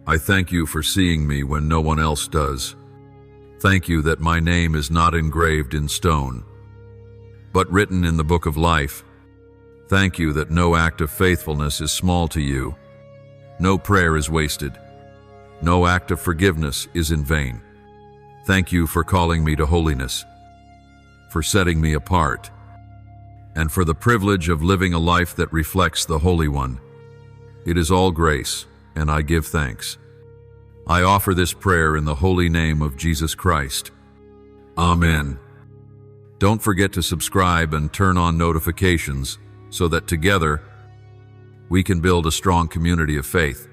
[SPEAKER 2] I thank you for seeing me when no one else does. Thank you that my name is not engraved in stone, but written in the book of life. Thank you that no act of faithfulness is small to you. No prayer is wasted. No act of forgiveness is in vain. Thank you for calling me to holiness, for setting me apart, and for the privilege of living a life that reflects the Holy One. It is all grace, and I give thanks. I offer this prayer in the holy name of Jesus Christ. Amen. Don't forget to subscribe and turn on notifications so that together we can build a strong community of faith.